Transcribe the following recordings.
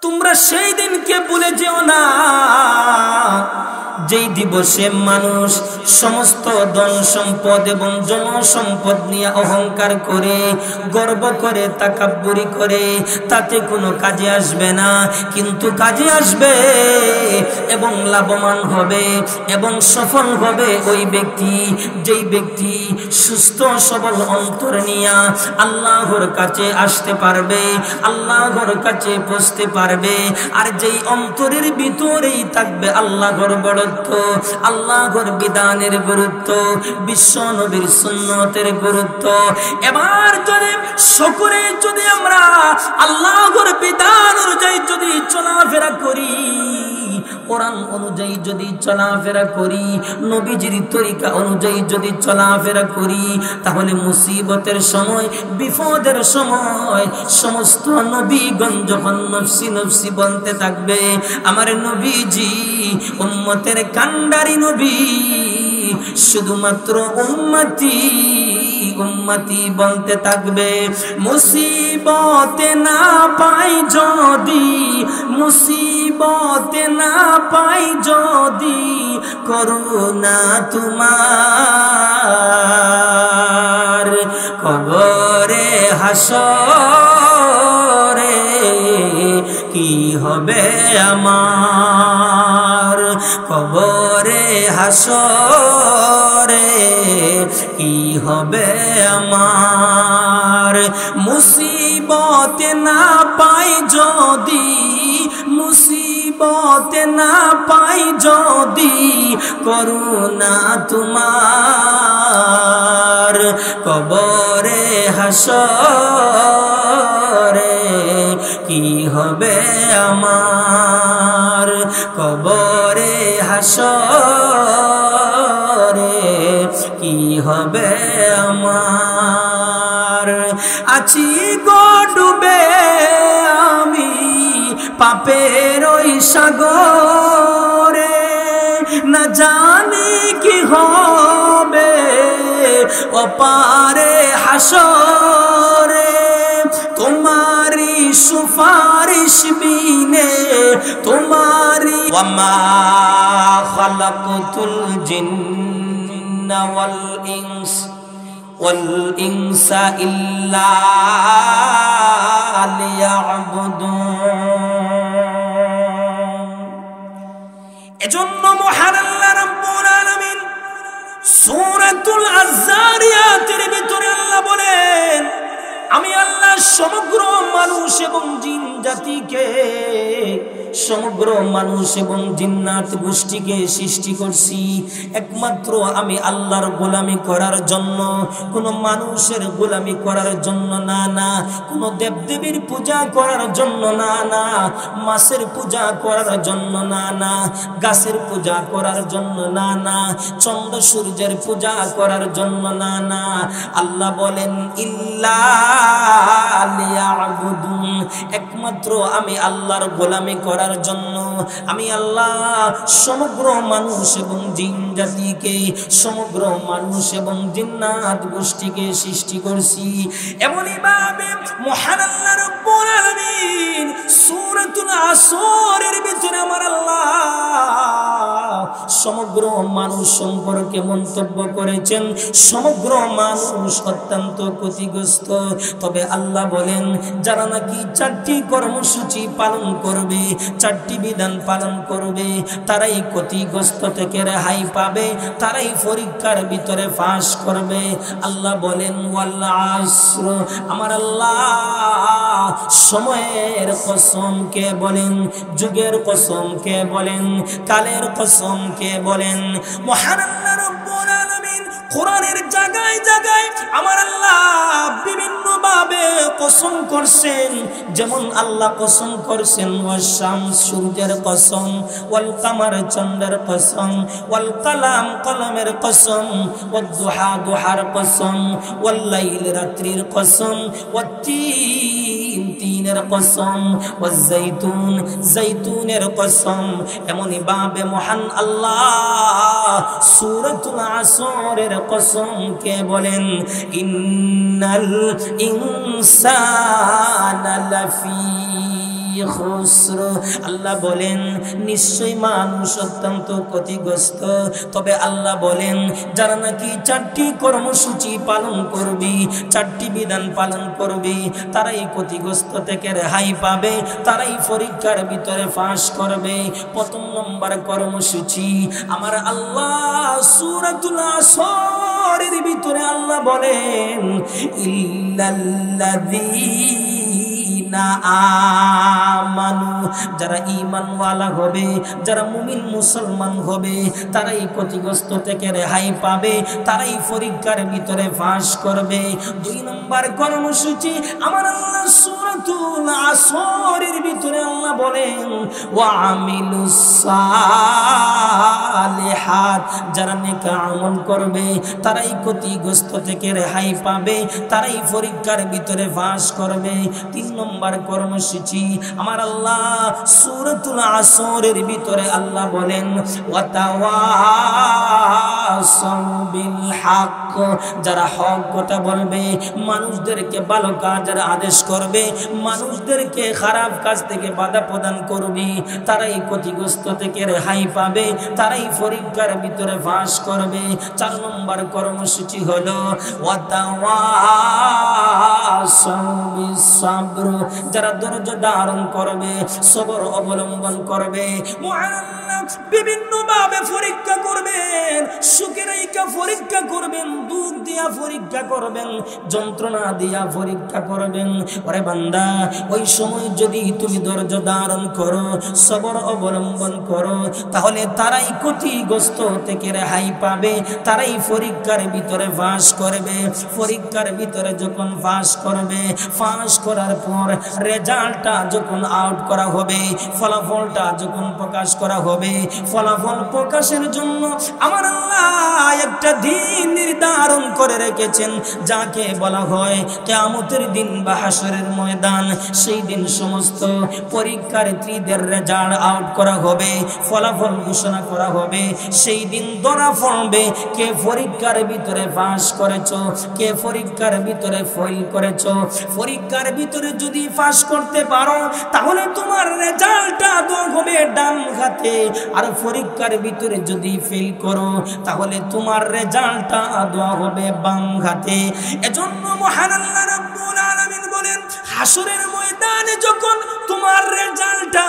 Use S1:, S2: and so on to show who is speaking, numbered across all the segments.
S1: তোমরা সেই দিনকে ভুলে যেও না যেই দিবসে মানুষ সমস্ত ধন সম্পদ এবং জনসম্পদ নিয়ে অহংকার করে, গর্ব করে, তাকাব্বুরি করে, তাতে কোনো কাজে আসবে না। কিন্তু কাজে আসবে এবং লাভবান হবে এবং সফল হবে ওই ব্যক্তি, যেই ব্যক্তি সুস্থ সবল অন্তর নিয়ে আল্লাহর কাছে আসতে পারবে, আল্লাহর কাছে পৌঁছতে পারবে। আর যেই অন্তরের ভিতরেই থাকবে আল্লাহর বড়ত্ব, আল্লাহর বিধানের গুরুত্ব, বিশ্ব নবীর সুন্নতের গুরুত্ব। এবার যদি সকলে যদি আমরা আল্লাহর বিধান অনুযায়ী যদি চলাফেরা করি, কোরআন অনুযায়ী যদি চলাফেরা করি, নবীজির তরিকা অনুযায়ী যদি চলাফেরা করি, তাহলে মুসিবতের সময়, বিপদের সময় সমস্ত নবীগণ যখন নফসি নফসি বলতে থাকবে, আমার নবীজি উম্মতের কান্ডারি নবী, শুধুমাত্র উম্মতি উম্মতি বলতে থাকবে। মুসিবতে না পাই যদি, মুসিবতে না পাই যদি, করুণা তোমার কবরে হাসরে কি হবে আমার, কবরে হাসরে কি হবে আমার। মুসিবতে না পাই যদি, মুসিবতে না পাই যদি, করুণা তোমার কবরে হাসরে কি হবে আমার, কবরে হাসরে কি হবে আমার। আছি গো ডুবে আমি পাপের ওই সাগরে, না জানি কি হবে ওপারে হাসরে। তোমারি সুপারিশ বিনে, তোমারি ওয়ামা খালাকতুল জিন্না ওয়াল ইনসা ইল্লা লিয়াবুদুন। এজন্য মহান আল্লাহ রাব্বুল আলামিন সূরাতুল আয-যারিয়াতের ভিতরে আল্লাহ বলেন, আমি আল্লাহ সমগ্র মানুষ এবং জিন জাতিকে, সমগ্র মানুষ এবং জিন্নাত গোষ্ঠীকে সৃষ্টি করছি একমাত্র আমি আল্লাহর গোলামি করার জন্য, কোনো মানুষের গোলামি করার জন্য না, না কোনো দেবদেবীর পূজা করার জন্য না, না মাছের পূজা করার জন্য না, না গাছের পূজা করার জন্য না, না চন্দ্র সূর্যের পূজা করার জন্য না, না। আল্লাহ বলেন ইল্লা লিয়াবুদুন, একমাত্র আমি আল্লাহর গোলামি করার জন্য আমি আল্লাহ সমগ্র মানুষ এবং জিন জাতিকে, সমগ্র মানুষ এবং জিন্নাত গোষ্ঠীকে সৃষ্টি করছি। এমনই ভাবে মহান আল্লাহ রাব্বুল আলামিন সূরাতুল আসরের ভিতরে আমার আল্লাহ সমগ্র মানুষ সম্পর্কে মন্তব্য করেছেন, সমগ্র মানুষ অত্যন্ত ক্ষতিগ্রস্ত। তবে আল্লাহ বলেন, যারা নাকি চারটি কর্মসূচি পালন করবে, চারটি বিধান পালন করবে, তারাই ক্ষতিগ্রস্ত থেকে রেহাই পাবে, তারাই পরীক্ষার ভিতরে পাস করবে। আল্লাহ বলেন ওয়াল আসর, আমার আল্লাহ সময়ের কসম কে বলেন, যুগের কসম কে বলেন, কালের কসম কে বলেন। মহান আল্লাহ রাব্বুল আলামিন কোরআনের জায়গায় জায়গায় আমার আল্লাহ বিভিন্ন ভাবে কসম করছেন। যেমন আল্লাহ কসম করছেন ওয়াস শামস, সূর্যের কসম, ওয়াল কামার, চন্দ্রের কসম, ওয়াল কালাম, কলমের কসম, ওয়াদ দুহা, দুহার কসম, ওয়াল লাইল, রাত্রির কসম, ওয়াত তিন, তিনের কসম, ওয়াজ জাইতুন, জাইতুনের কসম। এমনই ভাবে মহান আল্লাহ সূরাতুল আসরের কসম কে বলেন, ইন্নাল ইনসানা লাফি খুসর। আল্লাহ বলেন নিশ্চয়ই মানুষ অত্যন্ত ক্ষতিগ্রস্ত। তবে আল্লাহ বলেন যারা নাকি 4টি কর্মসূচি পালন করবি, 4টি বিধান পালন করবি, তারাই ক্ষতিগ্রস্ত থেকে রেহাই পাবে, তারাই পরীক্ষার ভিতরে পাস করবে। প্রথম নম্বর কর্মসূচি আমার আল্লাহ সূরাতুল আসরের ভিতরে আল্লাহ বলেন ইল্লাল্লাযীনা আমানু, যারা ঈমানওয়ালা হবে, যারা মুমিন মুসলমান হবে, তারাই ক্ষতিগ্রস্ত থেকে রেহাই পাবে, তারাই পরীক্ষার ভিতরে পাস করবে। 2 নম্বর কর্মসূচি আমার আল্লাহ সূরাতুল আসরের ভিতরে আল্লাহ বলেন ওয়া আমিলুস সালিহাত, যারা নেক আমল করবে তারাই ক্ষতিগ্রস্ত থেকে রেহাই পাবে, তারাই পরীক্ষার ভিতরে পাস করবে। 3 নম্বর কর্মসূচি আমার আল্লাহ সূরাতুল আসরের ভিতরে আল্লাহ বলেন ওয়া তাওয়াসাউ বিল হক, যারা হক কথা বলবে, মানুষদেরকে ভালো কাজের আদেশ করবে, মানুষদেরকে খারাপ কাজ থেকে বাধা প্রদান করবে, তারাই ক্ষতিগ্রস্ত থেকে রেহাই পাবে, তারাই পরীক্ষার ভিতরে পাস করবে। 4 নম্বর কর্মসূচি হলো ওয়া তাওয়াসাউ বিস সাবর, যারা ধৈর্য ধারণ করবে, সবর অবলম্বন করবে। বিভিন্ন ভাবে পরীক্ষা করবেন, সুখের পরীক্ষা করবেন, দুঃখ দিয়া পরীক্ষা করবেন, যন্ত্রণা দিয়া পরীক্ষা করবেন। ওরে বান্দা, ওই সময় যদি তুমি ধৈর্য ধারণ করো, সবর অবলম্বন করো, তাহলে তারাই ক্ষতিগ্রস্ত থেকে রেহাই পাবে, তারাই পরীক্ষার ভিতরে পাস করবে। পরীক্ষার ভিতরে যখন পাস করবে, পাস করার পর রেজাল্টটা যখন আউট করা হবে, ফলাফলটা যখন প্রকাশ করা হবে, ফলাফল প্রকাশের জন্য আমার আল্লাহ একটা দিন নির্ধারণ করে রেখেছেন, যাকে বলা হয় কিয়ামতের দিন বা হাসরের ময়দান। সেই দিন সমস্ত পরীক্ষার্থীদের রেজাল্ট আউট করা হবে, ফলাফল ঘোষণা করা হবে। সেই দিন ধরা পড়বে কে পরীক্ষার ভিতরে পাস করেছো, কে পরীক্ষার ভিতরে ফেল করেছো। পরীক্ষার ভিতরে যদি পাস করতে পারো তাহলে তোমার রেজাল্টটা হবে ডান হাতে, আর পরীক্ষার ভিতরে যদি ফেল করো তাহলে তোমার রেজাল্টটা দেওয়া হবে বাম হাতে। এজন্য মহান আল্লাহ রাব্বুল আলামিন বলেন হাসরের ময়দানে যখন তোমার রেজাল্টটা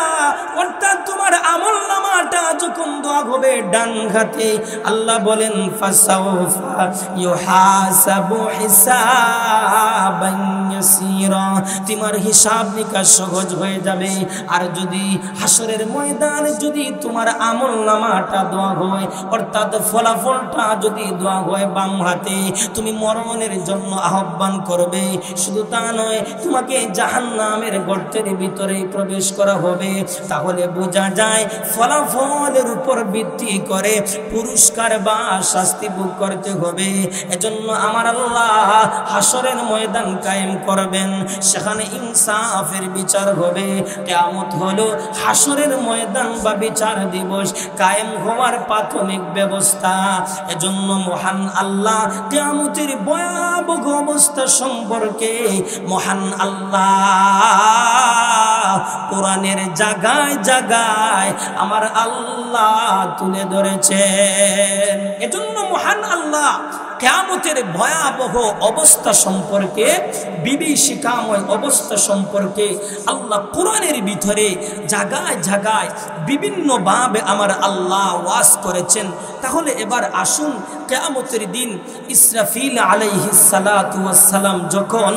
S1: অর্থাৎ তোমার আমলনামাটা যখন দেওয়া হবে ডান হাতে, আল্লাহ বলেন ফাসাউফা ইউহাসাবু হিসাবান ইয়াসীরা, তোমার হিসাব নিকাশ সহজ হয়ে যাবে। আর যদি হাসরের ময়দানে যদি তোমার আমলনামাটা দেওয়া হয় অর্থাৎ ফলাফলটা যদি দেওয়া হয় বাম হাতে, তুমি মরণের জন্য আহ্বান করবে। শুধু তা নয়, তোমাকে জাহান্নামের গর্তের ভিতরে প্রবেশ করা হবে। তাহলে বোঝা যায় ফলাফলের উপর ভিত্তি করে পুরস্কার বা শাস্তি ভোগ করতে হবে। এজন্য আমার আল্লাহ হাসরের ময়দান কায়েম করবেন, সেখানে ইনসাফের বিচার হবে। কিয়ামত হলো হাসরের ময়দান বা বিচার দিবস কায়েম হওয়ার প্রাথমিক ব্যবস্থা। এজন্য মহান আল্লাহ কিয়ামতের ভয়াবহ অবস্থা সম্পর্কে মহান আল্লাহ কোরআনের জায়গায় জায়গায় আমার আল্লাহ তুলে ধরেছেন। এজন্য মহান আল্লাহ কিয়ামতের ভয়াবহ অবস্থা সম্পর্কে, বিভীষিকাময় অবস্থা সম্পর্কে আল্লাহ কোরআনের ভিতরে জায়গায় জায়গায় বিভিন্নভাবে আমার আল্লাহ ওয়াজ করেছেন। তাহলে এবার আসুন, কিয়ামতের দিন ইসরাফিল আলাইহিস সালাতু ওয়াস সালাম যখন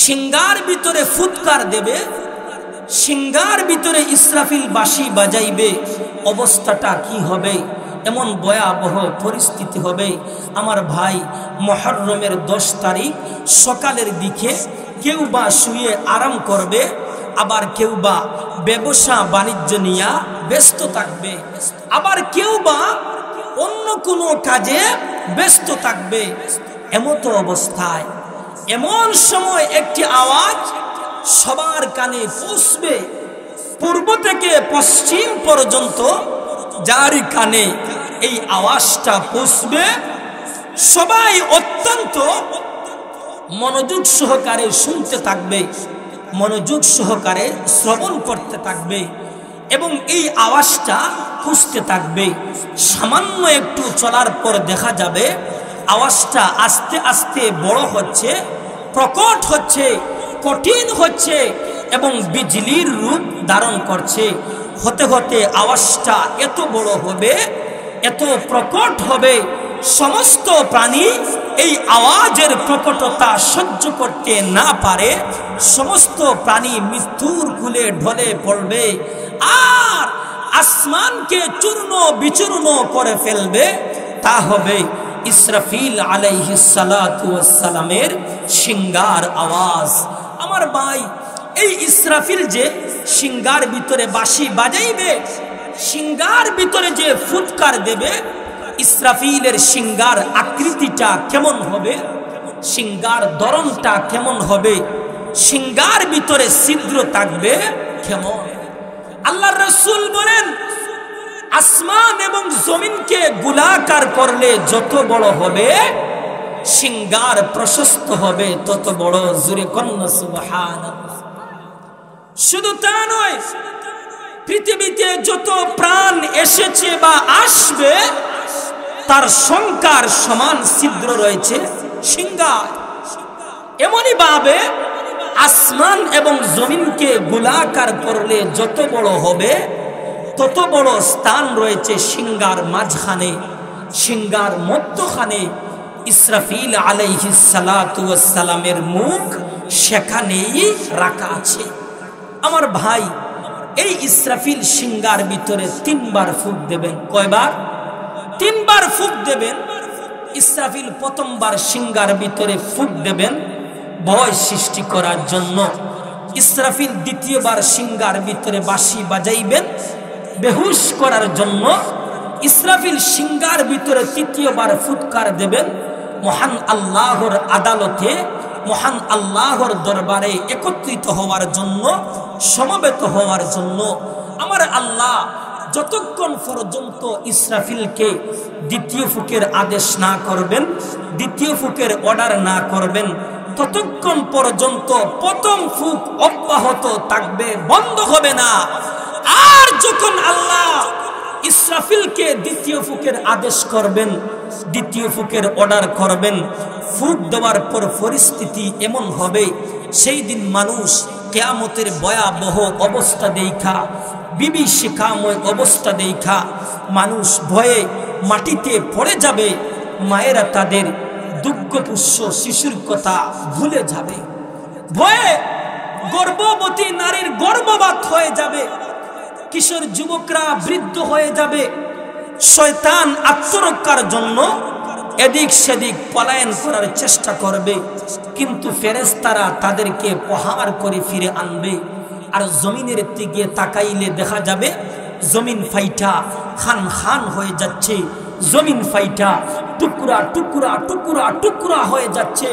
S1: সিংহার ভিতরে ফুৎকার দেবে, সিংহার ভিতরে ইসরাফিল বাঁশি বাজাইবে, অবস্থাটা কি হবে? এমন ভয়াবহ পরিস্থিতি হবে আমার ভাই। মুহররমের 10 তারিখ সকালের দিকে কেউ বা শুয়ে আরাম করবে, আবার কেউ বা ব্যবসা বাণিজ্য নিয়ে ব্যস্ত থাকবে, আবার কেউ বা অন্য কোনো কাজে ব্যস্ত থাকবে। এমতো অবস্থায় এমন সময় একটি আওয়াজ সবার কানে পৌঁছবে, পূর্ব থেকে পশ্চিম পর্যন্ত যার কানে এই আওয়াজটা পৌঁছবে সবাই অত্যন্ত মনোযোগ সহকারে শুনতে থাকবে। মনোযোগ সহকারে শ্রবণ করতে থাকবে এবং এই আওয়াজটা খুঁজতে থাকবে। সামান্য একটু চলার পর দেখা যাবে আওয়াজটা আস্তে আস্তে বড় হচ্ছে, প্রকট হচ্ছে, কঠিন হচ্ছে এবং বিজলির রূপ ধারণ করছে। হতে হতে আওয়াজটা এত বড় হবে, এত প্রকট হবে, সমস্ত প্রাণী এই আওয়াজের প্রকটতা সহ্য করতে না পারে, সমস্ত প্রাণী মৃত্যুর কুলে ঢলে পড়বে আর আসমানকে চূর্ণ বিচূর্ণ করে ফেলবে। তা হবে ইসরাফিল আলাইহিস সালাতু ওয়াস সালামের সিংগার আওয়াজ। আমার ভাই, এই ইসরাফিল যে সিংগার ভিতরে বাঁশি বাজাইবে, সিংগার ভিতরে যে ফুৎকার দেবে, ইসরাফিলের সিংগার আকৃতিটা কেমন হবে, সিংগার ধরনটা কেমন হবে, সিংগার ভিতরে ছিদ্র থাকবে কেমন। আল্লাহর রাসূল বলেন, আসমান এবং জমিনকে গোলাকার করলে যত বড় হবে, সিংগার প্রশস্ত হবে তত বড়। জোরে কন্না সুবহানাল্লাহ। শুধু তা নয়, পৃথিবীতে যত প্রাণ এসেছে বা আসবে তার সংখ্যার সমান ছিদ্র রয়েছে সিংগার। এমনই ভাবে আসমান এবং জমিনকে গোলাকার করলে যত বড় হবে তত বড় স্থান রয়েছে সিংগার মাঝখানে, সিংগার মধ্যখানে ইসরাফিল আলাইহিস সালাতু ওয়াস সালামের মুখ সেখানেই রাখা আছে। আমার ভাই, এই ইসরাফিল সিংগার ভিতরে 3 বার ফুঁক দেবেন। কয়বার? 3 বার ফুঁক দেবেন। ইসরাফিল প্রথমবার সিংগার ভিতরে ফুঁক দেবেন ভয় সৃষ্টি করার জন্য। ইসরাফিল দ্বিতীয়বার সিংগার ভিতরে বাঁশি বাজাইবেন বেহুশ করার জন্য। ইসরাফিল সিংগার ভিতরে তৃতীয়বার ফুৎকার দেবেন মহান আল্লাহর আদালতে, মহান আল্লাহর দরবারে একত্রিত হওয়ার জন্য, সমবেত হওয়ার জন্য। আমার আল্লাহ যতক্ষণ পর্যন্ত ইসরাফিলকে দ্বিতীয় ফুকের আদেশ না করবেন, দ্বিতীয় ফুকের অর্ডার না করবেন, ততক্ষণ পর্যন্ত প্রথম ফুক অব্যাহত থাকবে, বন্ধ হবে না। আর যখন আল্লাহ ইসরাফিলকে দ্বিতীয় ফুকের আদেশ করবেন, দ্বিতীয় ফুকের অর্ডার করবেন, ফুক দেওয়ার পর পরিস্থিতি এমন হবে, সেই দিন মানুষ কিয়ামতের ভয়াবহ অবস্থা দেখা, বিভীষিকাময় অবস্থা দেখা মানুষ ভয়ে মাটিতে পড়ে যাবে। মায়েরা তাদের দুগ্ধপুষ্য শিশুর কথা ভুলে যাবে, ভয়ে গর্ভবতী নারীর গর্ভপাত হয়ে যাবে, কিশোর যুবকরা বৃদ্ধ হয়ে যাবে। শয়তান আত্মরক্ষার জন্য এদিক সেদিক পলায়ন করার চেষ্টা করবে, কিন্তু ফেরেশতারা তাদেরকে প্রহার করে ফিরে আনবে। আর জমিনের দিকে তাকাইলে দেখা যাবে জমিন ফাইটা খান খান হয়ে যাচ্ছে, জমিন ফাইটা টুকরা টুকরা টুকরা টুকরা হয়ে যাচ্ছে,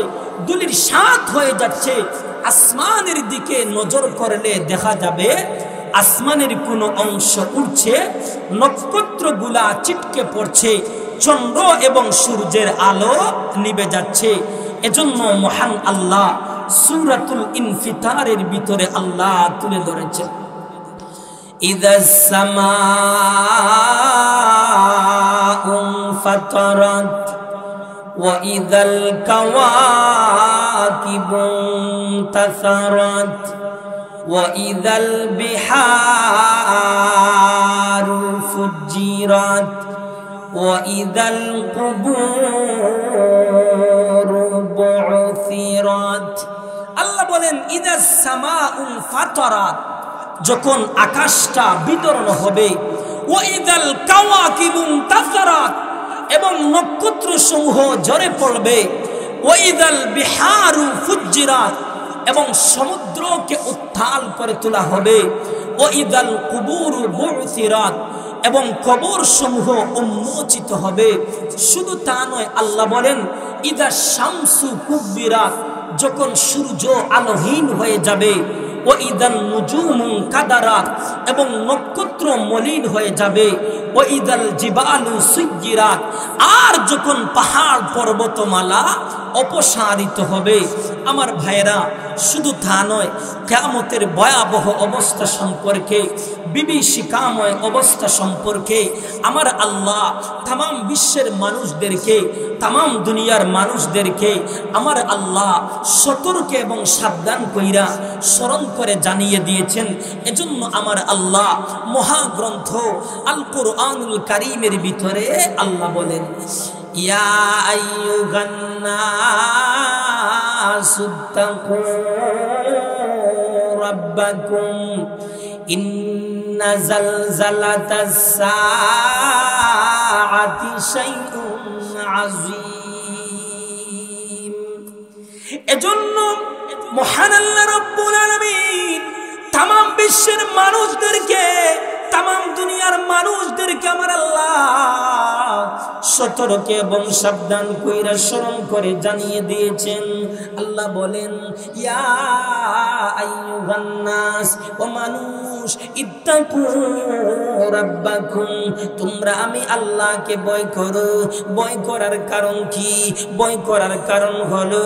S1: দুলির সাত হয়ে যাচ্ছে। আসমানের দিকে নজর করলে দেখা যাবে আসমানের কোনো অংশ উঠছে, নক্ষত্রগুলা চিটকে পড়ছে, চন্দ্র এবং সূর্যের আলো নিভে যাচ্ছে। এজন্য মহান আল্লাহ সূরাতুল ইনফিতারের ভিতরে আল্লাহ তুলে ধরেছেন, ইযাস সামাউ ফাতারাত ওয়া ইযাল কাওয়াকিবু তাসারাত ওয়া ইযাল বিহারু ফুজ্জিরাত ওয়া ইযাল কুবুরু বু'থিরাত। আল্লাহ বলেন, ইযাস সামাউ ফাতারাত, যখন আকাশটা বিদরণ হবে, ওয়া ইযাল কাওয়াকিবু তাসারাত, এবং নক্ষত্র সমূহ ঝরে পড়বে, ওয়া ইযাল বিহারু ফুজ্জিরাত, এবং সমুদ্রকে উত্তাল করে তোলা হবে, ওয়া ইযাল কুবুরু বু'থিরাত, এবং কবর সমূহ উন্মোচিত হবে। শুধু তা নয়, আল্লাহ বলেন ইদা শামসু কুব্বিরাত, যখন সূর্য আলোহীন হয়ে যাবে, ও ইদান নুজুমু কাদারাত, এবং নক্ষত্র মলিন হয়ে যাবে, ও ইদাল জিবালু সুজ্জিরাত, আর যখন পাহাড় পর্বতমালা অপসারিত হবে। আমার ভাইরা, শুধু তা নয়, কিয়ামতের ভয়াবহ অবস্থা সম্পর্কে, বিভীষিকাময় অবস্থা সম্পর্কে আমার আল্লাহ তাম বিশ্বের মানুষদেরকে, তাম দুনিয়ার মানুষদেরকে আমার আল্লাহ সতর্ক এবং সাবধান কইরা স্মরণ করে জানিয়ে দিয়েছেন। এজন্য আমার আল্লাহ মহাগ্রন্থ আল কুরআনুল কারীমের ভিতরে আল্লাহ বলেন, ইয়া আইয়ুহান নাসু তাকু রাব্বাকুম ইন্না জালজালাতাস সাআতি শাইউন আযীম। এজন্য মহান আল্লাহ রাব্বুল আলামিন তাম বিশ্বের মানুষদেরকে, তাম দুনিয়ার মানুষদেরকে আমার আল্লাহ সতর্ক এবং সাবধান কইরা স্মরণ করে জানিয়ে দিয়েছেন। আল্লাহ বলেন, ইয়া আইয়ুহান নাস, ও মানুষ, ইত্তাকু রাব্বাকুম, তোমরা আমি আল্লাহকে ভয় করো। ভয় করার কারণ কি? ভয় করার কারণ হলো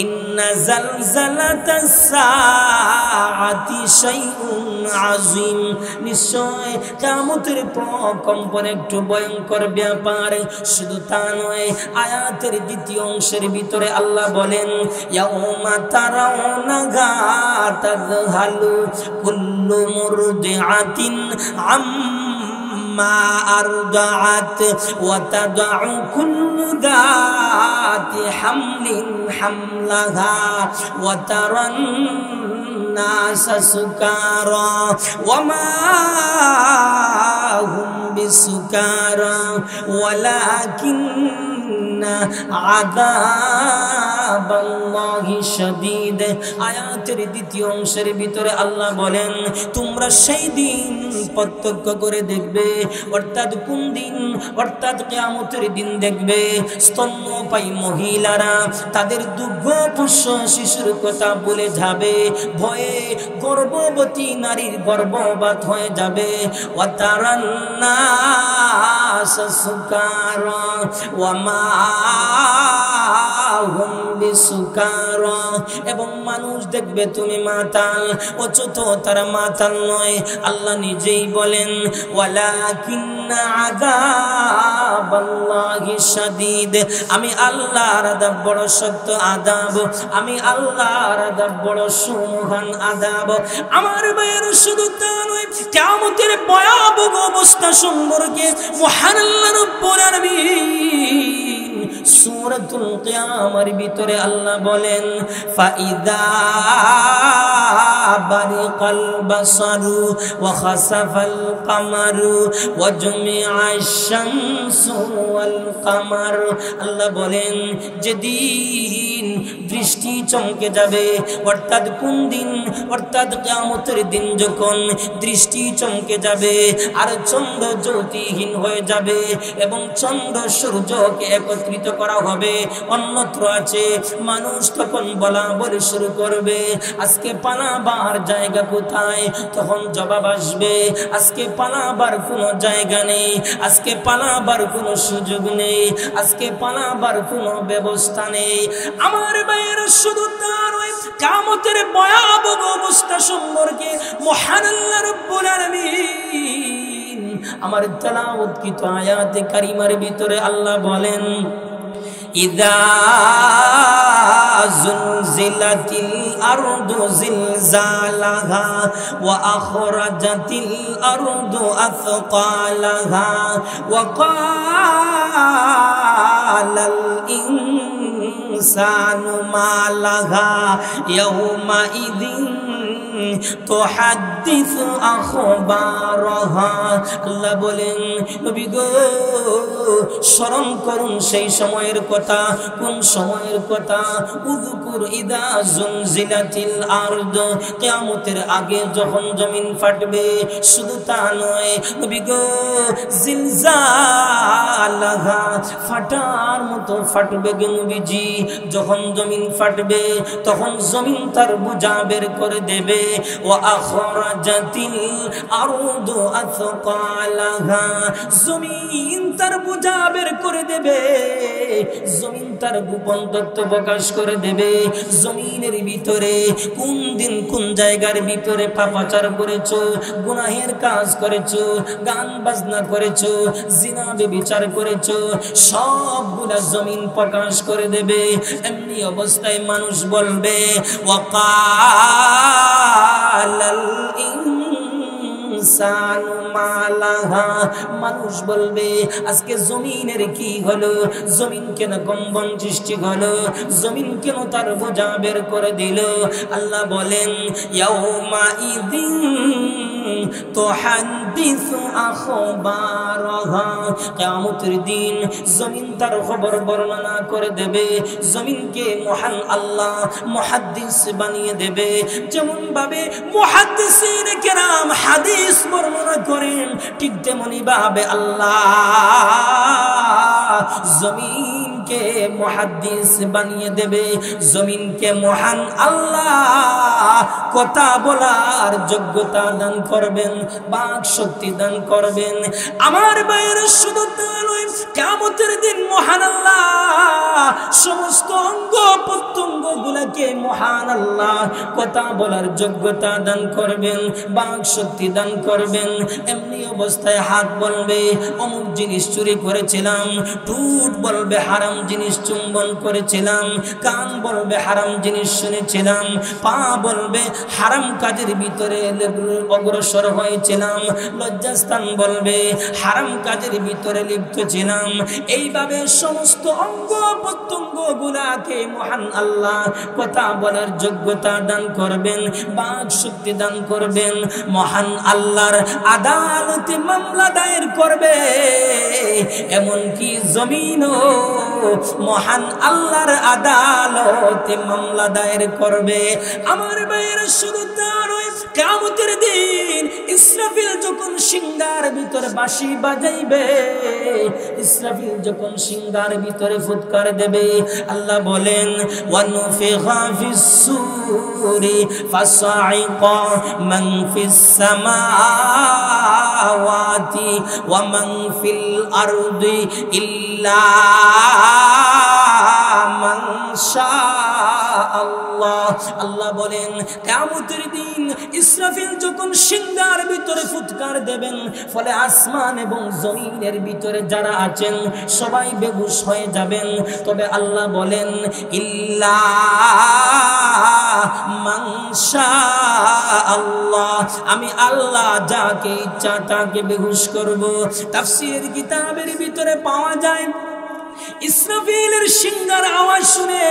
S1: ইন্না জালজালাতাস সাআতি শাইউন আযীম, নিশ্চয় কিয়ামতের প্রকম্পন একটু ভয়ঙ্কর ব্যাপার। শুধু তা নয়, আয়াতের দ্বিতীয় অংশের ভিতরে আল্লাহ বলেন, ইয়াউমা তারাউনাহা তাযহালু কুল্লু মুরদিআতিন আম্মা আরদাআত ওয়া তাদউ কুল্লু যাতি হামলিন হামলাহা ওয়া তারান নাসা সুকারা ওয়া মা হুম বিসুকারা ওয়ালাকিন্না আযাবাল্লাহি শাদীদ। আয়াতের দ্বিতীয় অংশের ভিতরে আল্লাহ বলেন, তোমরা সেই দিন প্রত্যক্ষ করে দেখবে, অর্থাৎ কোন দিন? অর্থাৎ কিয়ামতের দিন দেখবে স্তন্যপায়ী মহিলারা তাদের দুর্গপুষ্য শিশুর কথা বলে যাবে, ভয়ে গর্ভবতী নারীর গর্ভপাত হয়ে যাবে। ওয়া তারান নাসা সুকারা ওয়া মা হুম বিসুকারা, এবং মানুষ দেখবে তুমি মাতাল, অথচ তারা মাতাল নয়। আল্লাহ নিজেই বলেন, ওয়ালাকিন্না আযাবাল্লাহি শাদীদ, আমি আল্লাহর আযাব বড় শক্ত আযাব, আমি আল্লাহর আযাব বড় সুমহান আযাব। আমার ভাইয়ের, শুধু তা নয়, কিয়ামতের ভয়াবহ অবস্থা সম্পর্কে মহান আল্লাহ রাব্বুল আলামিন সূরাতুল কিয়ামার ভিতরে আল্লাহ বলেন, ফাইদা বারিকাল বাসারু ওয়া খাসাফাল কামারু ওয়া জুমিআশ শামসু ওয়াল কামার। আল্লাহ বলেন, যেদিন দৃষ্টি চমকে যাবে, অর্থাৎ কোন দিন? অর্থাৎ কিয়ামতের দিন যখন দৃষ্টি চমকে যাবে আর চন্দ্র জ্যোতিহীন হয়ে যাবে এবং চন্দ্র সূর্যকে একত্রিত করা হবে, অন্যত্র আছে, মানুষ তখন বলা বলে শুরু করবে, আজকে পালাবার জায়গা কোথায়? তখন জবাব আসবে, আজকে পালাবার কোনো জায়গা নেই, আজকে পালাবার কোনো সুযোগ নেই, আজকে পালাবার কোনো ব্যবস্থা নেই। আমার ভাইয়ের, শুধু তা নয়, কিয়ামতের ভয়াবহ অবস্থা সম্পর্কে মহান আল্লাহ রাব্বুল আলামিন আমার তেলাওয়াতকৃত আয়াতে কারিমার ভিতরে আল্লাহ বলেন, ইযা যুলজিলাতিল আরদু জিলজালাহা ওয়া আখরাজাতিল আরদু আথকালাহা ওয়া ক্বালাল ইনসানু মা লাহা ইয়াওমা ইযিন তুহাদ্দিসু আখবারাহা। আল্লাহ বলেন, নবী গো, স্মরণ করুন সেই সময়ের কথা। কোন সময়ের কথা? উযকুর ইযা যুলজিলাতিল আরদ, কিয়ামতের আগে যখন জমিন ফাটবে। শুধু তা নয় নবী গো, জিলজালাহা, ফাটার মতো ফাটবে গো নবীজি। যখন জমিন ফাটবে তখন জমিন তার বোঝা বের করে দেবে, ওয়া আখরাজাতিল আরদু আথকালাহা, জমিন তার বোঝা বের করে দেবে, জমিন তার গোপন তত্ত্ব প্রকাশ করে দেবে। জমিনের ভিতরে কোন দিন কোন জায়গার ভিতরে পাপাচার করেছো, গুনাহের কাজ করেছো, গান বাজনা করেছো, জিনা ব্যভিচার করেছো, সবগুলা জমিন প্রকাশ করে দেবে। এমনি অবস্থায় মানুষ বলবে ওয়াকালাল ইনসানু মালাহা, মানুষ বলবে আজকে জমিনের কি হলো, জমিন কেন কম্পন সৃষ্টি হলো, জমিন কেন তার বোঝা বের করে দিল। আল্লাহ বলেন ইয়াউমা ইযিন তুহাদ্দিসু আখবারাহা, কিয়ামতের দিন জমিন তার খবর বর্ণনা করে দেবে। জমিনকে মহান আল্লাহ মুহাদ্দিস বানিয়ে দেবে। যেমন ভাবে মুহাদ্দিসিন কেরাম হাদিস বর্ণনা করেন, ঠিক তেমনি ভাবে আল্লাহ জমিনকে মুহাদ্দিস বানিয়ে দেবে। জমিনকে মহান আল্লাহ কথা বলার যোগ্যতা দান করবেন, বাক শক্তি দান করবেন। আমার ভাইয়ের শুধু তা নয়, কিয়ামতের দিন মহান আল্লাহ সমস্ত অঙ্গ প্রত্যঙ্গ গুলাকে মহান আল্লাহ কথা বলার যোগ্যতা দান করবেন, বাক শক্তি দান করবেন। এমনি অবস্থায় হাত বলবে অমুক জিনিস চুরি করেছিলাম, ঠোঁট বলবে হারাম জিনিস চুম্বন করেছিলাম, কান বলবে হারাম জিনিস শুনেছিলাম, পা বলবে হারাম কাজের ভিতরে অগ্রসর হয়েছিলাম, লজ্জাস্থান বলবে হারাম কাজের ভিতরে লিপ্ত ছিলাম। এইভাবে সমস্ত অঙ্গ প্রত্যঙ্গ গুলাকে মহান আল্লাহ কথা বলার যোগ্যতা দান করবেন, বাক শক্তি দান করবেন। মহান আল্লাহর আদালতে মামলা দায়ের করবে, এমনকি জমিনও মহান আল্লাহর আদালতে মামলা দায়ের করবে। আমার ভাইয়ের শুধু তা নয়, কিয়ামতের দিন ইসরাফিল যখন সিংহার ভিতরে বাঁশি বাজাইবে, ইসরাফিল যখন সিংহার ভিতরে ফুৎকার দেবে, আল্লাহ বলেন ওয়ানুফিখা ফিস-সূরি ফাসাইকা মান ফিস-সামাওয়াতি ওয়া মান ফিল আরদি ইল্লা মান শাআল্লাহ। আল্লাহ বলেন কিয়ামতের দিন ইসরাফিল যখন সিংহার ভিতরে ফুৎকার দেবেন, ফলে আসমান এবং জমিনের ভিতরে যারা আছেন সবাই বেহুশ হয়ে যাবেন। তবে আল্লাহ বলেন ইল্লা মান শাআল্লাহ, আমি আল্লাহ যাকে ইচ্ছা তাকে বেহুশ করব। তাফসীর কিতাবের ভিতরে পাওয়া যায় ইসরাফিলের সিংহার আওয়াজ শুনে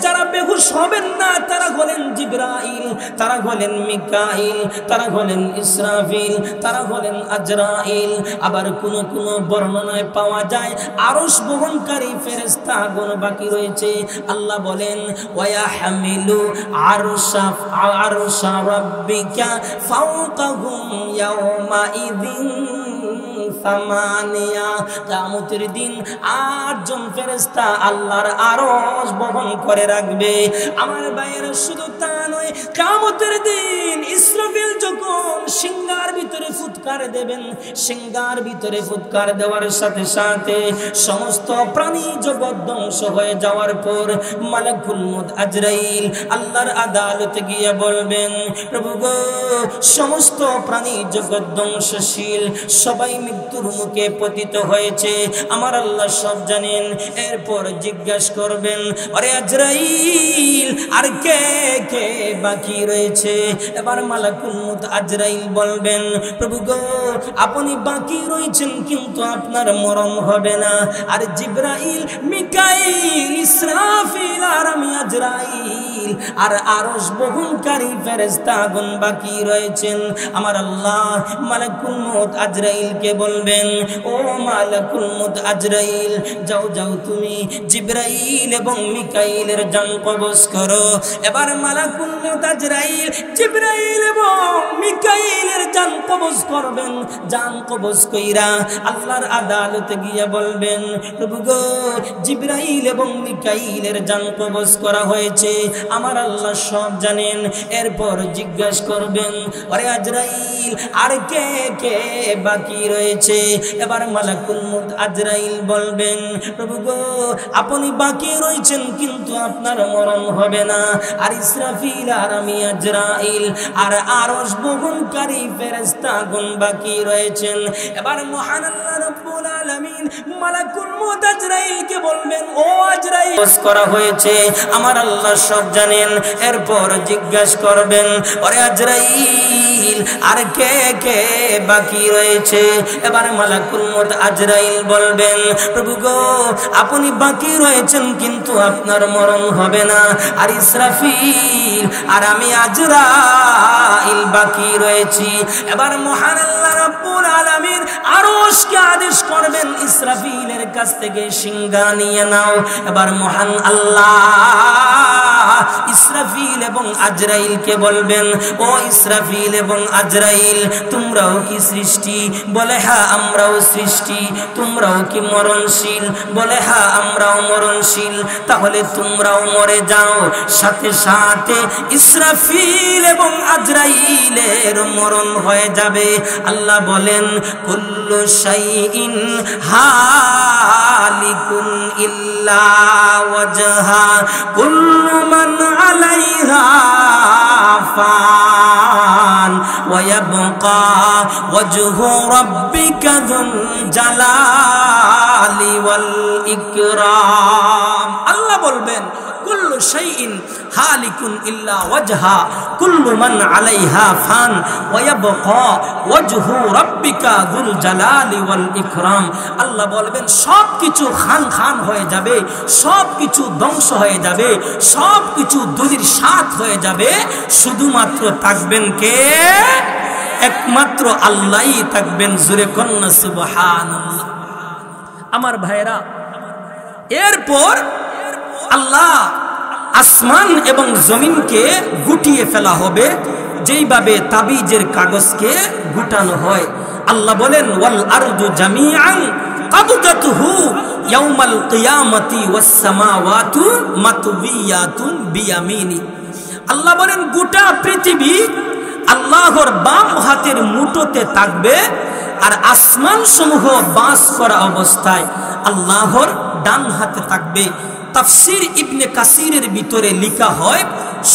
S1: যারা বেহুশ হবেন না তারা হলেন জিবরাইল, তারা হলেন মিকাইল, তারা হলেন ইসরাফিল, তারা হলেন আজরাইল। আবার কোন কোন বর্ণনায় পাওয়া যায় আরশ বহনকারী ফেরেশতাগণ বাকি রয়েছে। আল্লাহ বলেন ওয়ায়াহমিলু আরশা রাব্বিকা ফাওকাহুম ইয়াওমা ইযিন সামানিয়া, কিয়ামতের দিন 8 জন ফেরেশতা আল্লাহর আরশ বহন করে রাখবে। আমার ভাইয়েরা শুধু তা নয়, কিয়ামতের দিন ইসরাফিল যখন সিংহার ভিতরে ফুৎকার দেবেন, সিংহার ভিতরে ফুৎকার দেওয়ার সাথে সাথে সমস্ত প্রাণী জগৎ ধ্বংস হয়ে যাওয়ার পর মালাকুল মউত আজরাইল আল্লাহর আদালতে গিয়ে বলবেন প্রভু গো, সমস্ত প্রাণী জগৎ ধ্বংসশীল, সবাই মৃত্যুর মুখে পতিত হয়েছে, আমার আল্লাহ সব জানেন। এরপর জিজ্ঞাসা করবেন আরে আজরাইল আর কে কে বাকি রয়েছে? এবার মালাকুল মউত আজরাইল বলবেন প্রভু গো, আপনি বাকি রয়েছেন কিন্তু আপনার মরণ হবে না। আর জিবরাইল, মিকাইল, ইসরাফিল আর আমি আজরাইল আর আরশ বহনকারী ফেরেশতাগণ বাকি রয়েছেন। আমার আল্লাহ মালাকুল মউত আজরাইলকে বলবেন ও মালাকুল মউত আজরাইল, যাও যাও তুমি জিবরাইল এবং মিকাইলের জান কবজ করো। এবার মালাকুল মউত আজরাইল জিবরাইল এবং মিকাইলের জান কবজ করবেন, জান কবজ কইরা আল্লাহর আদালতে গিয়ে বলবেন, প্রভু গো, জিবরাইল এবং মিকাইলের জান কবজ করা হয়েছে, আমার আল্লাহ সব জানেন। এরপর জিজ্ঞাসা করবেন, ওরে আজরাইল, আর কে কে বাকি রয়েছে? এবার মালাকুল মউত আজরাইল বলবেন, প্রভু গো, আপনি বাকি রয়েছেন কিন্তু আপনার মরণ হবে না। আর ইসরাফিল আর আমি আজরাইল আর আরশ বহনকারী ফেরেশতাগণ বাকি রয়েছেন। এবার মহান আল্লাহ রাব্বুল আলামিন মালাকুল মউত আজরাইলকে বলবেন, ও আজরাইল, কবজ করা হয়েছে, আমার আল্লাহ সব জানেন। এরপর জিজ্ঞাসা করবেন, ওরে আজরাইল, আর কে কে বাকি রয়েছে? এবার মালাকুল মউত আজরাইল বলবেন, প্রভু গো, আপনি বাকি রয়েছেন কিন্তু আপনার মরণ হবে না। আর ইসরাফিল আর আমি আজরাইল বাকি রয়েছি। এবার মহান আল্লাহ রাব্বুল আলামিন আরশকে আদেশ করবেন, ইসরাফিলের কাছ থেকে সিংহা নিয়ে নাও। এবার মহান আল্লাহ ইসরাফিল এবং আজরাইলকে বলবেন, ও ইসরাফিল এবং আজরাইল, তোমরাও কি সৃষ্টি? বলে হ্যাঁ, আমরাও সৃষ্টি। তোমরাও কি মরণশীল? বলে হ্যাঁ, আমরাও মরণশীল। তাহলে তোমরাও মরে যাও। সাথে সাথে ইসরাফিল এবং আজরাইলের মরণ হয়ে যাবে। আল্লাহ বলেন, কুল্লু শাইইন হালিকুন ইল্লা ওয়াজহা, কুল্লু মান আলাইহা ফান ওয়া ইয়াবকা ওয়াজহু রাব্বিকা যুল জালালি ওয়াল ইকরাম। আল্লাহ বলবেন, কুল্লু শাইইন হালিকুন ইল্লা ওয়াজহা, কুল্লু মান আলাইহা ফান ওয়া ইয়াবকা ওয়াজহু রাব্বিকা যুল জালালি ওয়াল ইকরাম। আল্লাহ বলবেন, সব কিছু খান খান হয়ে যাবে, সব কিছু ধ্বংস হয়ে যাবে, সব কিছু দুনির সাথ হয়ে যাবে, শুধুমাত্র থাকবেন কে? একমাত্র আল্লাহই থাকবেন। জোরে কন্না সুবহানাল্লাহ। আমার ভাইরা, এরপর আল্লাহ আসমান এবং জমিনকে গুটিয়ে ফেলা হবে, যেইভাবে তাবিজের কাগজকে গুটানো হয়। আল্লাহ বলেন, ওয়াল আরদু জামিআন কাবদাতুহু ইয়াউমাল কিয়ামাতি ওয়াস সামাওয়াতু মাতউবিয়াতুন বিয়ামিনি। আল্লাহ বলেন, গোটা পৃথিবী আল্লাহর বাম হাতের মুঠোতে থাকবে, আর আসমান সমূহ বাস করা অবস্থায় আল্লাহর ডান হাতে থাকবে। তাফসীর ইবনে কাসিরের ভিতরে লেখা হয়,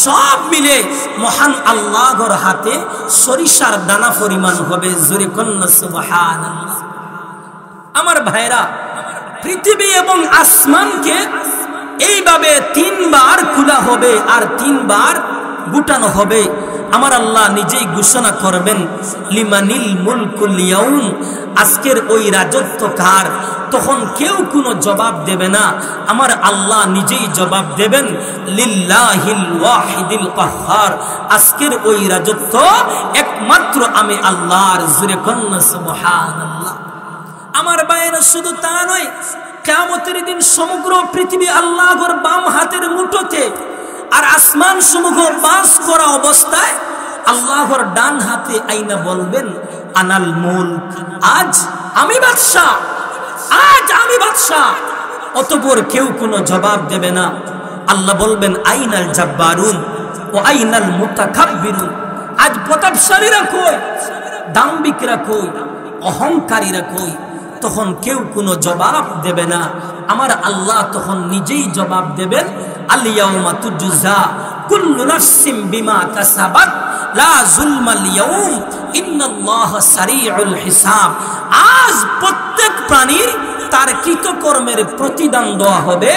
S1: সব মিলে মহান আল্লাহর হাতে সরিষার দানা পরিমাণ হবে। জোরে কন্না সুবহানাল্লাহ। আমার ভাইরা, পৃথিবী এবং আসমানকে এইভাবে তিনবার খোলা হবে আর তিনবার গুটানো হবে। আমার আল্লাহ নিজেই ঘোষণা করবেন, লিমানিল মুলকুল ইয়াউম, আজকের ওই রাজত্ব কার? তখন কেউ কোনো জবাব দেবে না, আমার আল্লাহ নিজেই জবাব দেবেন, লিল্লাহিল ওয়াহিদিল কাহ্হার, আজকের ওই রাজত্ব একমাত্র আমি আল্লাহর। জোরে কন্না সুবহানাল্লাহ। আমার ভাইরা, শুধু তা নয়, কিয়ামতের দিন সমগ্র পৃথিবী আল্লাহর বাম হাতের মুঠোতে, আর আসমান সমূহ বাস করা অবস্থায় আল্লাহর ডান হাতে আইনা বলবেন, আনাল মুলক, আজ আমি বাদশা, আজ আমি বাদশা। অতঃপর কেউ কোনো জবাব দেবে না। আল্লাহ বলবেন, আইনাল জাব্বারুন ও আইনাল মুতাকাব্বিরুন, আজ প্রতাপশালীরা কই, দাম্ভিকরা কই, অহংকারীরা কই? তখন কেউ কোনো জবাব দেবে না। আমার আল্লাহ তখন নিজেই জবাব দেবেন, আল ইয়াউমা তুজজা কুল্লু নাফসিন বিমা কাসাবাত লা যুলমাল ইয়াউম ইন্নাল্লাহা সারিউল হিসাব। আজ প্রত্যেক প্রাণীর তার কৃতকর্মের প্রতিদান দেওয়া হবে।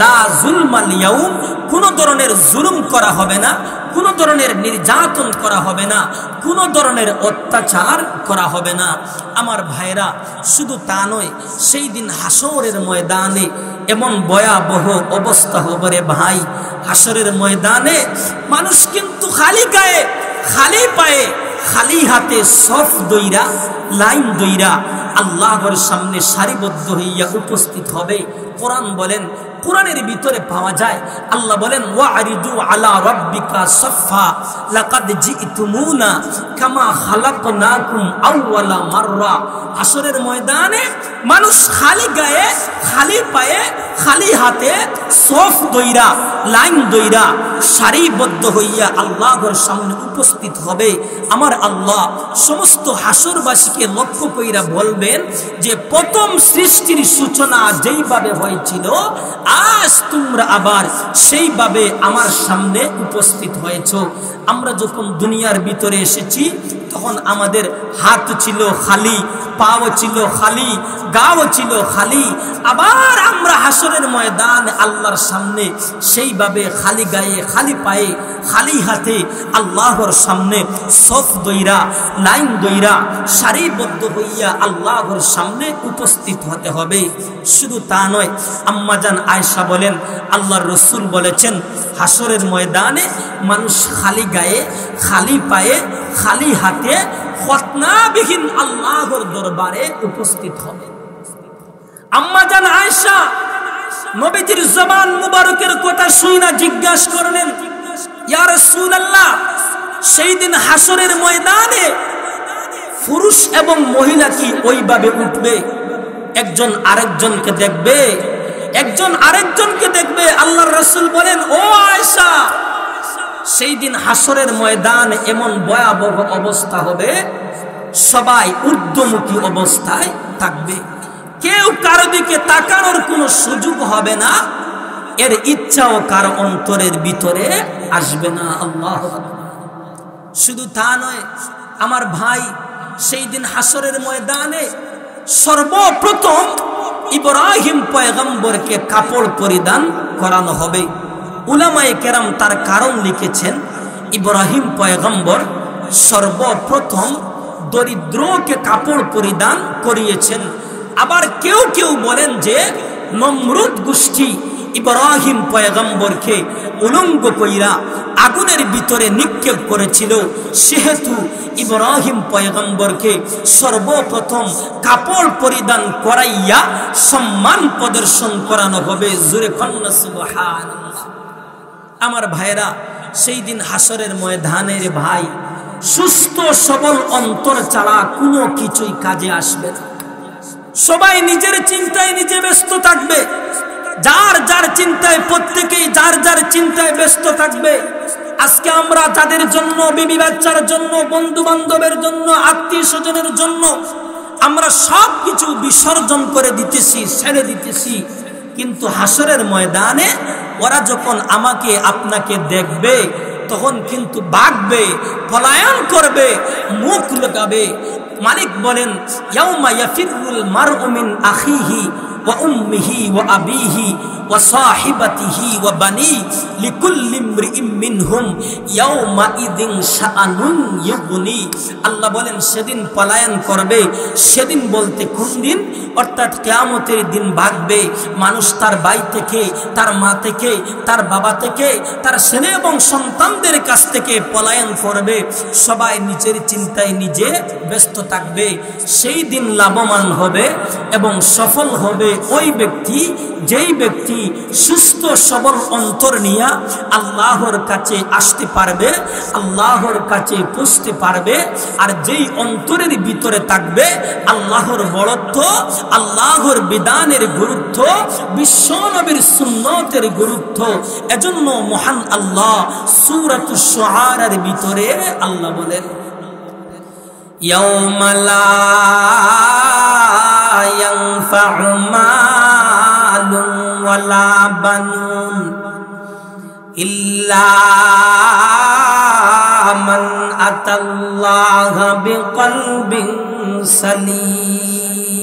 S1: লা যুলমাল ইয়াউম, কোনো ধরনের জুলুম করা হবে না, কোনো ধরনের নির্যাতন করা হবে না, কোনো ধরনের অত্যাচার করা হবে না। আমার ভাইরা, শুধু তা নয়, সেই দিন হাসরের ময়দানে এমন ভয়াবহ অবস্থা হবে রে ভাই। হাসরের ময়দানে মানুষ কিন্তু খালি গায়ে, খালি পায়ে, খালি হাতে সফ দইরা, লাইন দইরা আল্লাহর সামনে সারিবদ্ধ হইয়া উপস্থিত হবে। কোরআন বলেন, কোরআনের ভিতরে পাওয়া যায়, আল্লাহ বলেন ওয়ারিদু আলা রাব্বিকা সাফা লাকাদ জিতুমুনা কামা খালাকনাকুম আউওয়ালা মাররা। হাসরের ময়দানে মানুষ খালি গায়ে, খালি পায়ে, খালি হাতে সফ দইরা, লাইন দইরা সারিবদ্ধ হইয়া আল্লাহর সামনে উপস্থিত হবে। আমার আল্লাহ সমস্ত হাসরবাসীকে লক্ষ্য কইরা বলবেন যে প্রথম সৃষ্টির সূচনা যেইভাবে হয়েছিল, আজ তোমরা আবার সেইভাবে আমার সামনে উপস্থিত হয়েছ। আমরা যখন দুনিয়ার ভিতরে এসেছি তখন আমাদের হাত ছিল খালি, পাও ছিল খালি, গাও ছিল খালি। আবার আমরা হাসরের ময়দানে আল্লাহর সামনে সেইভাবে খালি গায়ে, খালি পায়ে, খালি হাতে আল্লাহর সামনে সফ দইরা, লাইন দইরা সারিবদ্ধ হইয়া আল্লাহর সামনে উপস্থিত হতে হবে। শুধু তা নয়, আম্মাজান আয়েশা বলেন আল্লাহর রাসূল বলেছেন হাসরের ময়দানে মানুষ খালি গায়ে, খালি পায়ে, খালি হাতে খতনাবিহীন আল্লাহর দরবারে উপস্থিত হবে। আম্মাজান আয়েশা নবীজির জবান মুবারকের কথা শুনে জিজ্ঞাসা করলেন, ইয়া রাসূলুল্লাহ, সেই দিন হাসরের ময়দানে পুরুষ এবং মহিলা কি ওইভাবে উঠবে? একজন আরেকজনকে দেখবে, একজন আরেকজনকে দেখবে। আল্লাহর রাসূল বলেন, ও আয়েশা, সেই দিন হাসরের ময়দান এমন ভয়াবহ অবস্থা হবে, সবাই ঊর্ধ্বমুখী অবস্থায় থাকবে, কেউ কারো দিকে তাকানোর কোনো সুযোগ হবে না, এর ইচ্ছাও কারো অন্তরের ভিতরে আসবে না। আল্লাহ। শুধু তা নয় আমার ভাই, সেই দিন হাসরের ময়দানে সর্বপ্রথম ইব্রাহিম পয়গম্বরকে কাপড় পরিধান করানো হবে। উলামায়ে কেরাম তার কারণ লিখেছেন, ইব্রাহিম পয়গম্বর সর্বপ্রথম দরিদ্রকে কাপড় পরিধান করিয়েছেন। আবার কেউ কেউ বলেন যে নমরুদ গোষ্ঠী ইব্রাহিম পয়গম্বরকে উলঙ্গ কইরা আগুনের ভিতরে নিক্ষেপ করেছিল, সেহেতু ইব্রাহিম পয়গম্বরকে সর্বপ্রথম কাপড় পরিধান করাইয়া সম্মান প্রদর্শন করানো হবে। জোরে কন্না সুবহানাল্লাহ। আমার ভাইরা, সেই দিন হাসরের ময়দানের ভাই সুস্থ সবল অন্তর ছাড়া কোনো কিছুই কাজে আসবে না। সবাই নিজের চিন্তায় নিজে ব্যস্ত থাকবে, যার যার চিন্তায়, প্রত্যেকেই যার যার চিন্তায় ব্যস্ত থাকবে। আজকে আমরা তাদের জন্য, বিবি বাচ্চার জন্য, বন্ধু বান্ধবের জন্য, আত্মীয় স্বজনের জন্য আমরা সব কিছু বিসর্জন করে দিতেছি, ছেড়ে দিতেছি, কিন্তু হাসরের ময়দানে ওরা যখন আমাকে আপনাকে দেখবে তখন কিন্তু ভাগবে, পলায়ন করবে, মুখ লুকাবে। মালিক বলেন, ইয়াউমা ইয়াফিরুল মারউ মিন আখিহি ওয়া উম্মিহি ওয়া আবিহি ওয়া সাহিবাতিহি ওয়া বানি লিকুল্লি ইমরিইম মিনহুম ইয়াউমা ইদিন শাআনুন ইউগনি। আল্লাহ বলেন সেদিন পলায়ন করবে। সেদিন বলতে কোন দিন? অর্থাৎ কিয়ামতের দিন ভাগবে মানুষ তার ভাই থেকে, তার মা থেকে, তার বাবা থেকে, তার ছেলে এবং সন্তানদের কাছ থেকে পলায়ন করবে। সবাই নিজের চিন্তায় নিজে ব্যস্ত থাকবে। সেই দিন লাভবান হবে এবং সফল হবে ওই ব্যক্তি, যেই ব্যক্তি সুস্থ সবল অন্তর নিয়ে আল্লাহর কাছে আসতে পারবে, আল্লাহর কাছে পৌঁছতে পারবে। আর যেই অন্তরের ভিতরে থাকবে আল্লাহর বড়ত্ব, আল্লাহর বিধানের গুরুত্ব, বিশ্ব নবীর সুন্নতের গুরুত্ব। এজন্য মহান আল্লাহ সূরাতুশ শুআরার ভিতরে আল্লাহ বলেন, ইয়াউমা লা ইয়ানফা'ু মালুন ওয়ালা বানুন ইল্লা মান আতাল্লাহা বিকলবিন সালিম।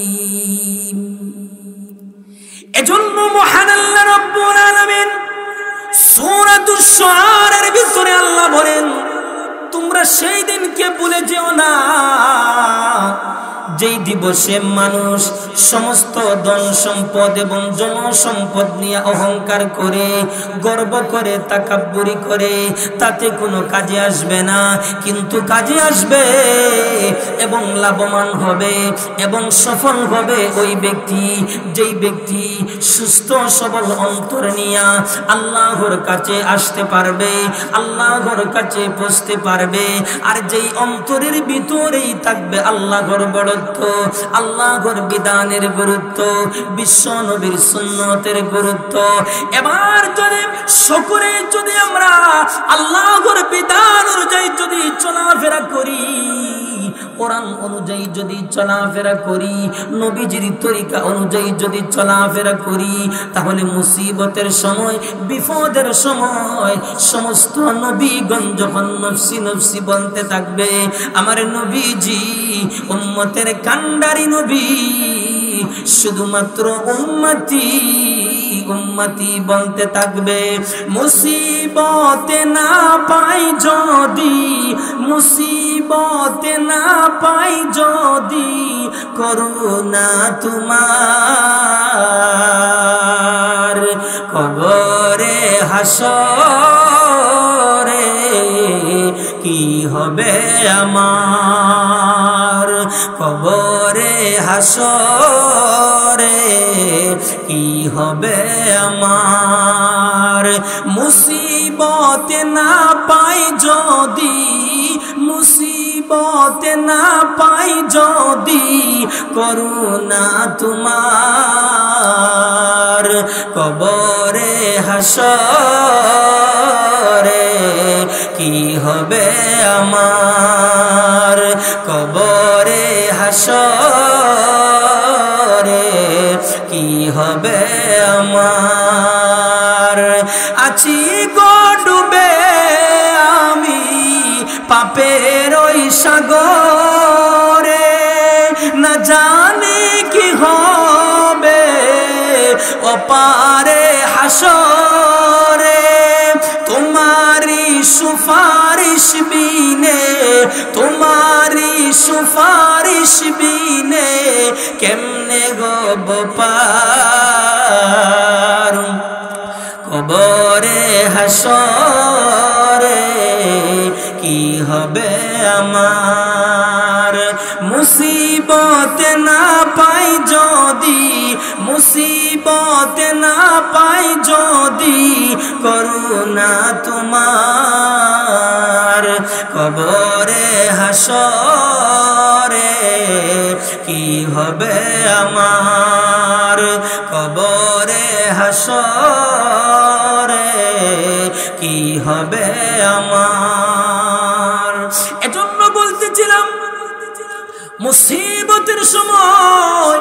S1: এজন্য মহান আল্লাহ রাব্বুল আলামিন সূরাতুশ শুআরার ভিতরে আল্লাহ বলেন, তোমরা সেই দিনকে ভুলে যেও না যেই দিবসে মানুষ সমস্ত ধন সম্পদ এবং জনসম্পদ নিয়ে অহংকার করে, গর্ব করে, তাকাব্বুরি করে, তাতে কোনো কাজে আসবে না। কিন্তু কাজে আসবে এবং লাভবান হবে এবং সফল হবে ওই ব্যক্তি, যেই ব্যক্তি সুস্থ সবল অন্তর নিয়ে আল্লাহর কাছে আসতে পারবে, আল্লাহর কাছে পৌঁছতে পারবে। আর যেই অন্তরের ভিতরেই থাকবে আল্লাহর বড়ত্ব, আল্লাহর বিধানের গুরুত্ব, বিশ্ব নবীর সুন্নতের গুরুত্ব। এবার যদি সকলে যদি আমরা আল্লাহর বিধান অনুযায়ী যদি চলাফেরা করি, কোরআন অনুযায়ী যদি চলাফেরা করি, নবীজির তরিকা অনুযায়ী যদি চলাফেরা করি, তাহলে মুসিবতের সময়, বিপদের সময় সমস্ত নবীগণ যখন নফসি নফসি বলতে থাকবে, আমার নবীজি উম্মতের কান্ডারি নবী, শুধুমাত্র উম্মতি উম্মতি বলতে থাকবে। মুসিবতে না পাই যদি, মুসিবতে না পাই যদি, করুণা তোমার, কবরে হাসরে কি হবে আমার, কবরে হাসরে কি হবে আমার। মুসিবতে না পাই যদি, মুসিবতে না পাই যদি, করুণা তোমার, কবরে হাসরে কি হবে আমার, কবরে হাসরে কি হবে আমার। আছি গো ডুবে আমি পাপের ওই সাগরে, না জানি কি হবে ওপারে হাসরে। তোমারি সুপারিশ বিনে, তোমারি সুপারিশ বিনে কেমনে গো পার, কবরে হাসরে কি হবে আমার। মুসিবতে না পাই যদি, মুসিবতে না পাই যদি, করুণা তোমার, কবরে হাসরে কি হবে আমার, কবরে হাসরে কি হবে আমার। এজন্য বলতেছিলাম মুসিবতের সময়,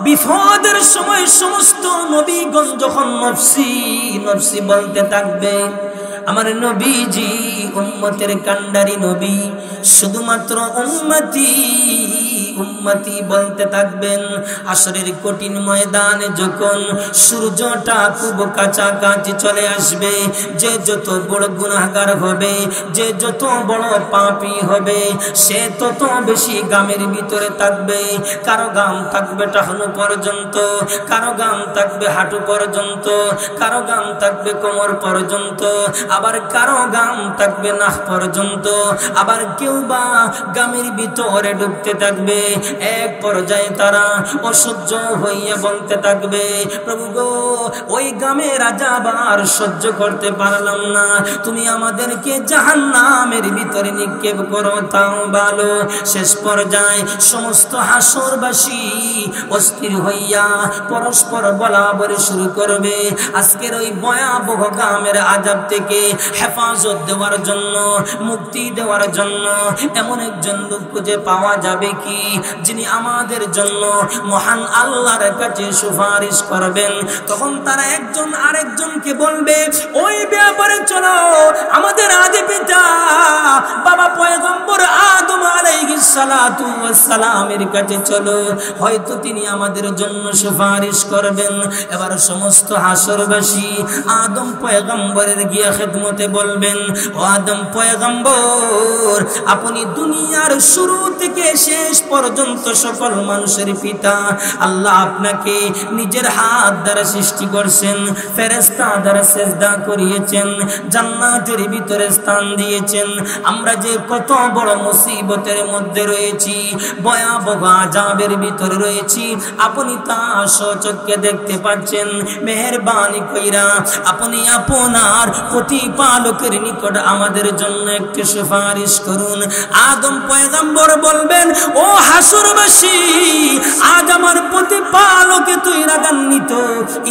S1: বিপদের সময় সমস্ত নবীগণ যখন নফসি নফসি বলতে থাকবে, আমার নবীজি উম্মতের কান্ডারি নবী, শুধুমাত্র উম্মতি উম্মতি বলতে থাকবেন। আসরের কঠিন ময়দানে যখন সূর্যটা খুব কাছাকাছি চলে আসবে, যে যত বড় গুনাহগার হবে, যে যত বড় পাপী হবে, সে তত বেশি গামের ভিতরে থাকবে। কারো গাম থাকবে টাহনু পর্যন্ত, কারো গাম থাকবে হাঁটু পর্যন্ত, কারো গাম থাকবে কোমর পর্যন্ত, আবার কারো গাম থাকবে নাক পর্যন্ত, আবার কেউ বা গামের ভিতরে ডুবতে থাকবে। এক পর্যায়ে তারা অসহ্য হইয়া বলতে থাকবে, প্রভু গো, ওই গামের আযাব আর সহ্য করতে পারলাম না, তুমি আমাদেরকে জাহান্নামের ভিতরে নিক্ষেপ করো তাও ভালো। শেষ পর্যায়ে সমস্ত হাসরবাসী অস্থির হইয়া পরস্পর বলা বলে শুরু করবে, আজকের ওই ভয়াবহ গামের আযাব থেকে হেফাজত দেওয়ার জন্য, মুক্তি দেওয়ার জন্য এমন একজন লোক খুঁজে পাওয়া যাবে কি, যিনি আমাদের জন্য মহান আল্লাহর কাছে সুপারিশ করবেন। তখন তারা একজন আরেকজনকে বলবে, ওই ব্যাপারে চলো, আমাদের আদি পিতা বাবা পয়গম্বর আদম আলাইহিস সালাতু ওয়াস সালামের কাছে চলো, হয়তো তিনি আমাদের জন্য সুপারিশ করবেন। এবার সমস্ত হাসরবাসী আদম পয়গম্বরের গিয়ে খেদমতে বলবেন, ও আদম পয়গম্বর, আপনি দুনিয়ার শুরু থেকে শেষ পর্যন্ত পর্যন্ত সকল মানুষের পিতা। আল্লাহ আপনাকে নিজের হাত দ্বারা সৃষ্টি করছেন, ফেরেশতা দ্বারা সিজদা করিয়েছেন, জান্নাতের ভিতরে স্থান দিয়েছেন। আমরা যে কত বড় মুসিবতের মধ্যে রয়েছি, ভয়াবহ আযাবের ভিতরে রয়েছি, আপনি তা স্বচক্ষে দেখতে পাচ্ছেন। মেহেরবানি কইরা আপনি আপনার প্রতিপালকের নিকট আমাদের জন্য একটু সুপারিশ করুন। আদম পয়গম্বর বলবেন, ও হাসরবাসী, আজ আমার প্রতিপালক তুই রাগান্বিত।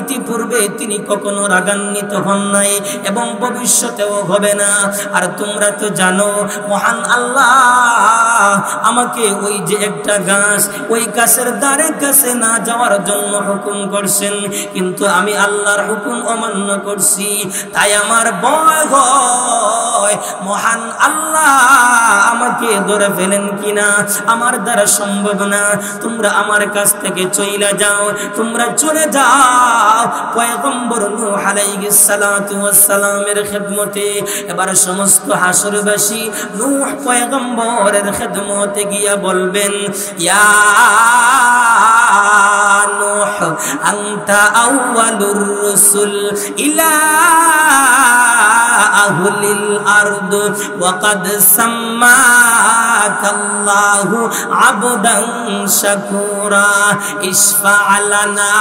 S1: ইতিপূর্বে তিনি কখনো রাগান্বিত হন নাই এবং ভবিষ্যতেও হবে না। আর তোমরা তো জানো মহান আল্লাহ আমাকে ওই যে একটা গাছ, ওই গাছের দ্বারে কাছে না যাওয়ার জন্য হুকুম করছেন, কিন্তু আমি আল্লাহর হুকুম অমান্য করছি। তাই আমার ভয় হয় মহান আল্লাহ আমাকে ধরে ফেলেন কিনা, আমার দ্বারা সম্ভব না। তোমরা আমার কাছ থেকে চলে যাও, তোমরা চলে যাও পয়গম্বর নূহ আলাইহিস সালাতু ওয়াস সালামের খিদমতে। এবার সমস্ত হাসরবাসী নূহ পয়গম্বরের খিদমতে গিয়া বলবেন, ইয়া নূহ আনতা আউয়ালুর রাসূল ইলা আহলিল আরদ ওয়া কাদ সাম্মাকাল্লাহু আবদান শাকুরা ইশফা' লানা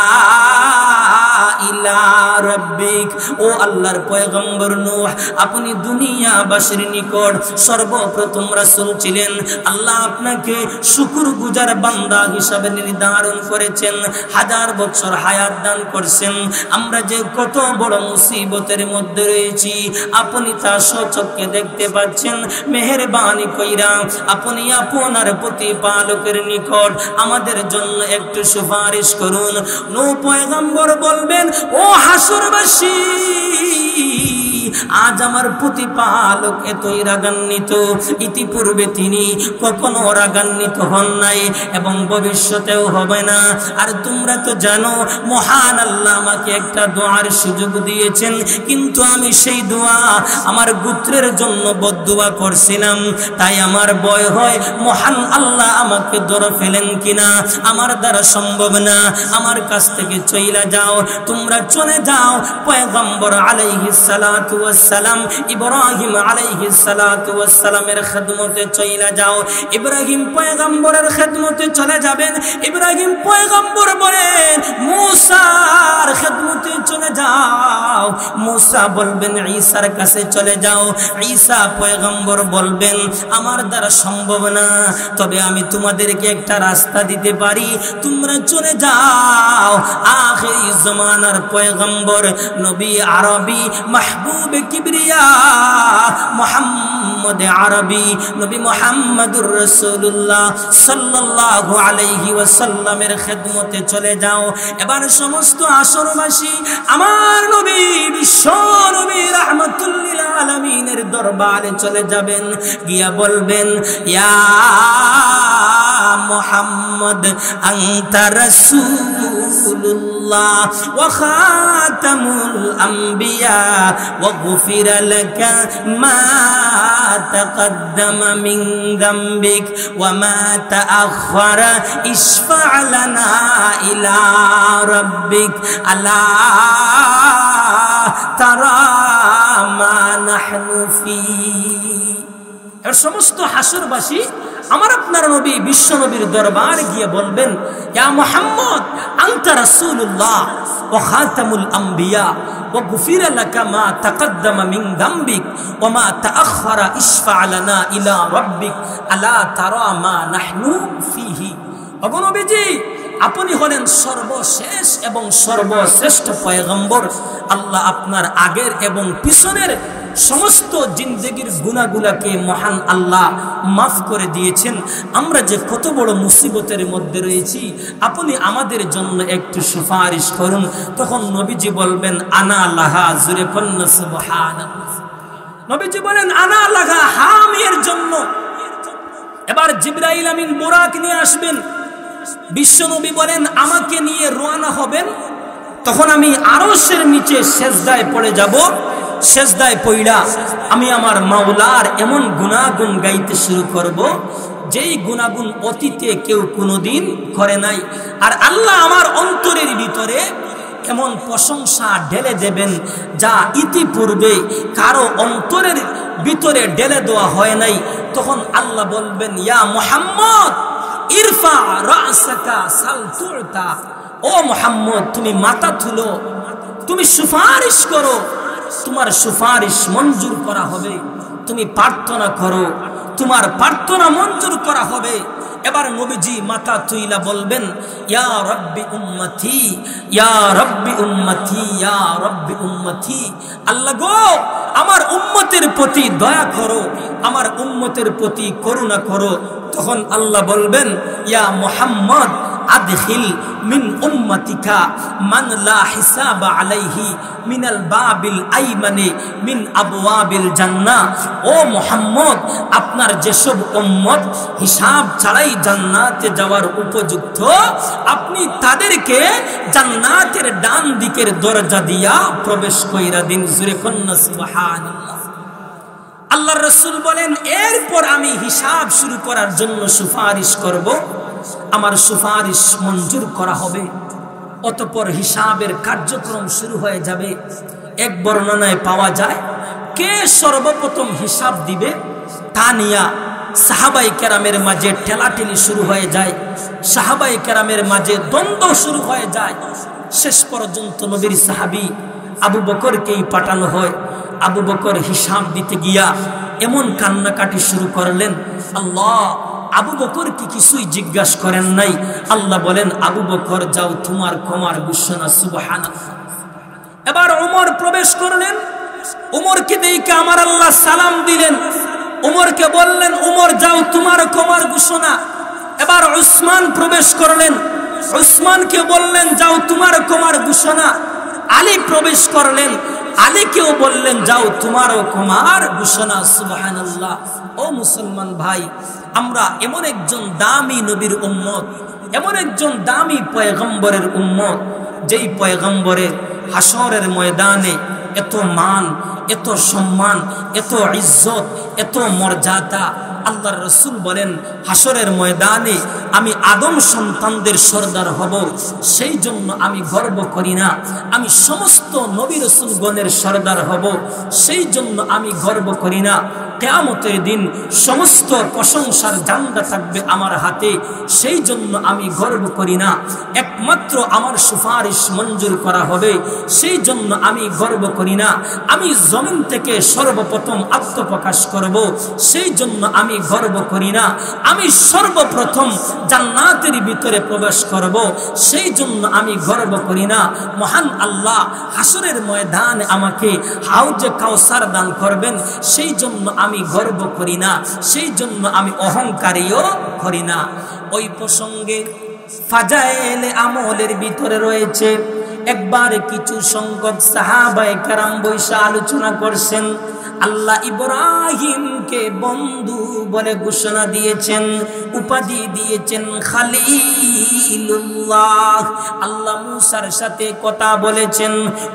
S1: ইলা রাব্বিক। ও আল্লাহর পয়গম্বর নূহ, আপনি দুনিয়াবাসীর নিকট সর্বপ্রথম রাসূল ছিলেন। আল্লাহ আপনাকে শুকরগুজার বান্দা হিসাবে নির্ধারণ করেছেন, 1000 বছর হায়াত দান করছেন। আমরা যে কত বড় মুসিবতের মধ্যে রয়েছি আপনি তা স্বচক্ষে দেখতে পাচ্ছেন। মেহেরবানি কইরা আপনি আপনার প্রতিপালকের নিকট আমাদের জন্য একটু সুপারিশ করুন। নূহ পয়গম্বর বলবেন, ও হাসরবাসী, আজ আমার প্রতিপালক এতই রাগান্বিত, ইতিপূর্বে তিনি কখনো রাগান্বিত হন নাই এবং ভবিষ্যতেও হবে না। আর তোমরা তো জানো মহান আল্লাহ আমাকে একটা দোয়ার সুযোগ দিয়েছেন, কিন্তু আমি সেই দোয়া আমার গোত্রের জন্য বদদুয়া করছিলাম। তাই আমার ভয় হয় মহান আল্লাহ আমাকে ধরে ফেলেন কিনা, আমার দ্বারা সম্ভব না। আমার কাছ থেকে চলে যাও, তোমরা চলে যাও পয়গম্বর আলাইহিস সালাতু ওয়াস সালাম, ইব্রাহিম আলাইহিস সালাতু ওয়াস সালামের খিদমতে চলে যাও। ইব্রাহিম পয়গম্বরের খিদমতে চলে যাবেন। ইব্রাহিম পয়গম্বর বলেন, মূসার খিদমতে চলে যাও। মূসা বলবেন, ঈসার কাছে চলে যাও। ঈসা পয়গম্বর বলবেন, আমার দ্বারা সম্ভব না, তবে আমি তোমাদেরকে একটা রাস্তা দিতে পারি, তোমরা চলে যাও আখিরি জামানার পয়গম্বর নবী আরবি মাহবুব কিবরিয়া মুহাম্মদ আরবি নবী মুহাম্মদুর রাসূলুল্লাহ সাল্লাল্লাহু আলাইহি ওয়াসাল্লামের খিদমতে চলে যাও। এবার সমস্ত আসরবাসী আমার নবী বিশ্ব নবী রাহমাতুল লিল আলামিনের দরবারে চলে যাবেন, গিয়া বলবেন, ইয়া মুহাম্মদ আনতা রাসূলুল্লাহ ওয়া খাতামুল আম্বিয়া ওয়া গুফিরা লাকা মা তাকদ্দামা মিন যামবিক ওয়া মা তাআখারা ইশফা' লানা ইলা রাব্বিক আলা তারা মা নাহনু ফি। এর সমস্ত হাসরবাসী আমার আপনার নবী বিশ্ব নবীর দরবারে গিয়ে বলবেন, ইয়া মুহাম্মদ আনতা রাসূলুল্লাহ ওয়া খাতামুল আম্বিয়া ওয়া গুফিরা লাকা মা তাকদ্দামা মিন যামবিক ওয়া মা তাআখারা ইশফা' লানা ইলা রাব্বিক আলা তারা মা নাহনু ফিহি। ওগো নবীজি, আপনি হলেন সর্বশেষ এবং সর্বশ্রেষ্ঠ পয়গম্বর। আল্লাহ আপনার আগের এবং পিছনের সমস্ত জিন্দেগির গুনাহগুলোকে মহান আল্লাহ মাফ করে দিয়েছেন। আমরা যে কত বড় মুসিবতের মধ্যে রয়েছি, আপনি আমাদের জন্য একটু সুপারিশ করুন। তখন নবীজি বলবেন, আনা লাহা। জোরে পড়ুন সুবহানাল্লাহ। নবীজি বলেন, আনা লাহা, আমি এর জন্য। এবার জিবরাইল আমিন বুরাক নিয়ে আসবেন। বিশ্বনবী বলেন, আমাকে নিয়ে রওনা হবেন। তখন আমি আরশের নিচে সেজদায় পড়ে যাব। সেজদায় পইড়া আমি আমার মাওলার এমন গুনাগুন গাইতে শুরু করব যেই গুনাহগুন অতীতে কেউ কোনোদিন করে নাই। আর আল্লাহ আমার অন্তরের ভিতরে এমন প্রশংসা ঢেলে দেবেন যা ইতিপূর্বে কারো অন্তরের ভিতরে ঢেলে দেওয়া হয় নাই। তখন আল্লাহ বলবেন, ইয়া মুহাম্মদ ইরফা রাসাকা সাল তুতা, ও মুহাম্মদ তুমি মাথা তুলো, তুমি সুপারিশ করো, তোমার সুপারিশ মঞ্জুর করা হবে। তুমি প্রার্থনা করো, তোমার প্রার্থনা মঞ্জুর করা হবে। এবার নবীজি মাথা তুইলা বলবেন, ইয়া রাব্বি উম্মতি, ইয়া রাব্বি উম্মতি, ইয়া রাব্বি উম্মতি। আল্লাহ গো, আমার উম্মতের প্রতি দয়া করো, আমার উম্মতের প্রতি করুণা করো। তখন আল্লাহ বলবেন, ইয়া মুহাম্মদ আদখিল মিন উম্মতিকা মান লা হিসাব আলাইহি মিনাল বাবিল আইমানি মিন আবওয়াবিল জান্নাহ। ও মুহাম্মদ, আপনার যেসব উম্মত হিসাব ছাড়াই জান্নাতে যাওয়ার উপযুক্ত, আপনি তাদেরকে জান্নাতের ডান দিকের দরজা দিয়া প্রবেশ কইরা দিন। জোরে কন্না সুবহানাল্লাহ। আল্লাহর রাসূল বলেন, এরপর আমি হিসাব শুরু করার জন্য সুপারিশ করব, আমার সুপারিশ মঞ্জুর করা হবে। অতঃপর হিসাবের কার্যক্রম শুরু হয়ে যাবে। এক বর্ণনায় পাওয়া যায়, কে সর্বপ্রথম হিসাব দিবে তা নিয়া সাহাবাই কেরামের মাঝে ঠেলাঠেলি শুরু হয়ে যায়, সাহাবাই কেরামের মাঝে দ্বন্দ্ব শুরু হয়ে যায়। শেষ পর্যন্ত নবীর সাহাবী আবু বকরকেই পাঠানো হয়। আবু বকর হিসাব দিতে গিয়া এমন কান্নাকাটি শুরু করলেন, আল্লাহ আবু বকর কি কিছুই জিজ্ঞাসা করেন নাই। আল্লাহ বলেন, আবু বকর যাও, তোমার ক্ষমার ঘোষণা। সুবহানাল্লাহ। এবার ওমর প্রবেশ করলেন। ওমরকে দেখে আমার আল্লাহ সালাম দিলেন। ওমরকে বললেন, ওমর যাও, তোমার ক্ষমার ঘোষণা। এবার উসমান প্রবেশ করলেন। উসমানকে বললেন, যাও, তোমার ক্ষমার ঘোষণা। আলী প্রবেশ করলেন। আলীকেও বললেন, যাও, তোমারও ক্ষমার ঘোষণা। সুবহানাল্লাহ। ও মুসলমান ভাই, আমরা এমন একজন দামি নবীর উম্মত, এমন একজন দামি পয়গম্বরের উম্মত, যেই পয়গম্বরের হাসরের ময়দানে এত মান, এত সম্মান, এত ইজ্জত, এত মর্যাদা। আল্লাহর রাসূল বলেন, হাসরের ময়দানে আমি আদম সন্তানদের সরদার হব, সেই জন্য আমি গর্ব করি না। আমি সমস্ত নবী রাসূলগণের সরদার হব, সেই জন্য আমি গর্ব করি না। কিয়ামতের দিন সমস্ত প্রশংসার জান্ডা থাকবে আমার হাতে, সেই জন্য আমি গর্ব করি না। একমাত্র আমার সুপারিশ মঞ্জুর করা হবে, সেই জন্য আমি গর্ব করি না। আমি জমিন থেকে সর্বপ্রথম আত্মপ্রকাশ করব, সেই জন্য আমি গর্ব করি না। আমি সর্বপ্রথম জান্নাতের ভিতরে প্রবেশ করব, সেই জন্য আমি গর্ব করি না। মহান আল্লাহ হাসরের ময়দানে আমাকে হাউজে কাউসার দান করবেন, সেই জন্য আমি গর্ব করি না, সেই জন্য আমি অহংকারীও করি না। ওই প্রসঙ্গে ফাজায়েলে আমলের ভিতরে রয়েছে, একবার কিছু সংখ্যক সাহাবায়ে কেরাম বৈশা আলোচনা করছেন। আল্লাহ ইব্রাহিমকে বন্ধু বলে ঘোষণা দিয়েছেন, উপাধি দিয়েছেন খালিলুল্লাহ। আল্লাহ মুসার সাথে কথা বলেছেন,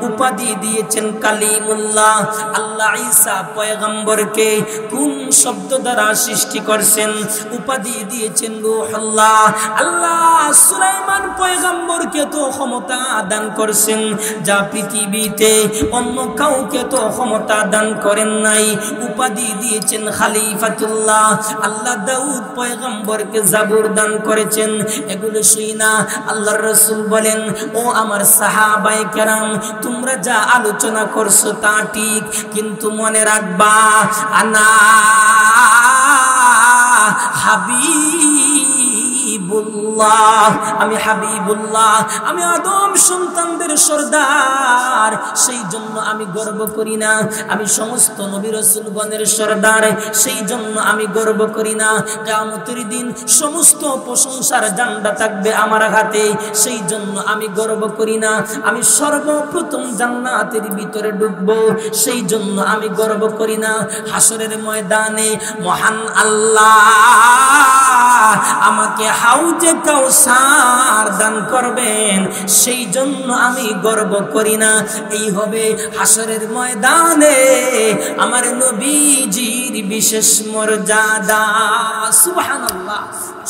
S1: উপাধি দিয়েছেন কালিমুল্লাহ। আল্লাহ ঈসা পয়গম্বরকে কোন শব্দ দ্বারা সৃষ্টি করছেন? উপাধি দিয়েছেন রূহুল্লাহ। আল্লাহ সুলাইমান পয়গম্বরকে তো ক্ষমতা দান করছেন যা পৃথিবীতে অন্য কাউকে তো ক্ষমতা দান করেন নাই, উপাধি দিয়েছেন খলিফাতুল্লাহ। আল্লাহ দাউদ পয়গম্বরকে জাবুর দান করেছেন। এগুলো শুই না আল্লাহর রাসূল বলেন, ও আমার সাহাবায়ে কেরাম, তোমরা যা আলোচনা করছো তা ঠিক, কিন্তু মনে রাখবা আনা হাবিবুল্লাহ, আমি হাবিবুল্লাহ, আমি আদম সন্তানদের সরদার, সেই জন্য আমি গর্ব করি না। আমি সমস্ত নবী রাসূলগণের সরদার, সেই জন্য আমি গর্ব করি না। কিয়ামতের দিন সমস্ত প্রশংসার ঝান্ডা থাকবে আমার হাতে, সেই জন্য আমি গর্ব করি না। আমি সর্বপ্রথম জান্নাতের ভিতরে ঢুকবো, সেই জন্য আমি গর্ব করি না। হাসরের ময়দানে মহান আল্লাহ আমাকে হাউজে কাউসার দান করবেন, সেই জন্য আমি গর্ব করি না। এই হবে হাসরের ময়দানে আমার নবীজির বিশেষ মর্যাদা। সুবহানাল্লাহ।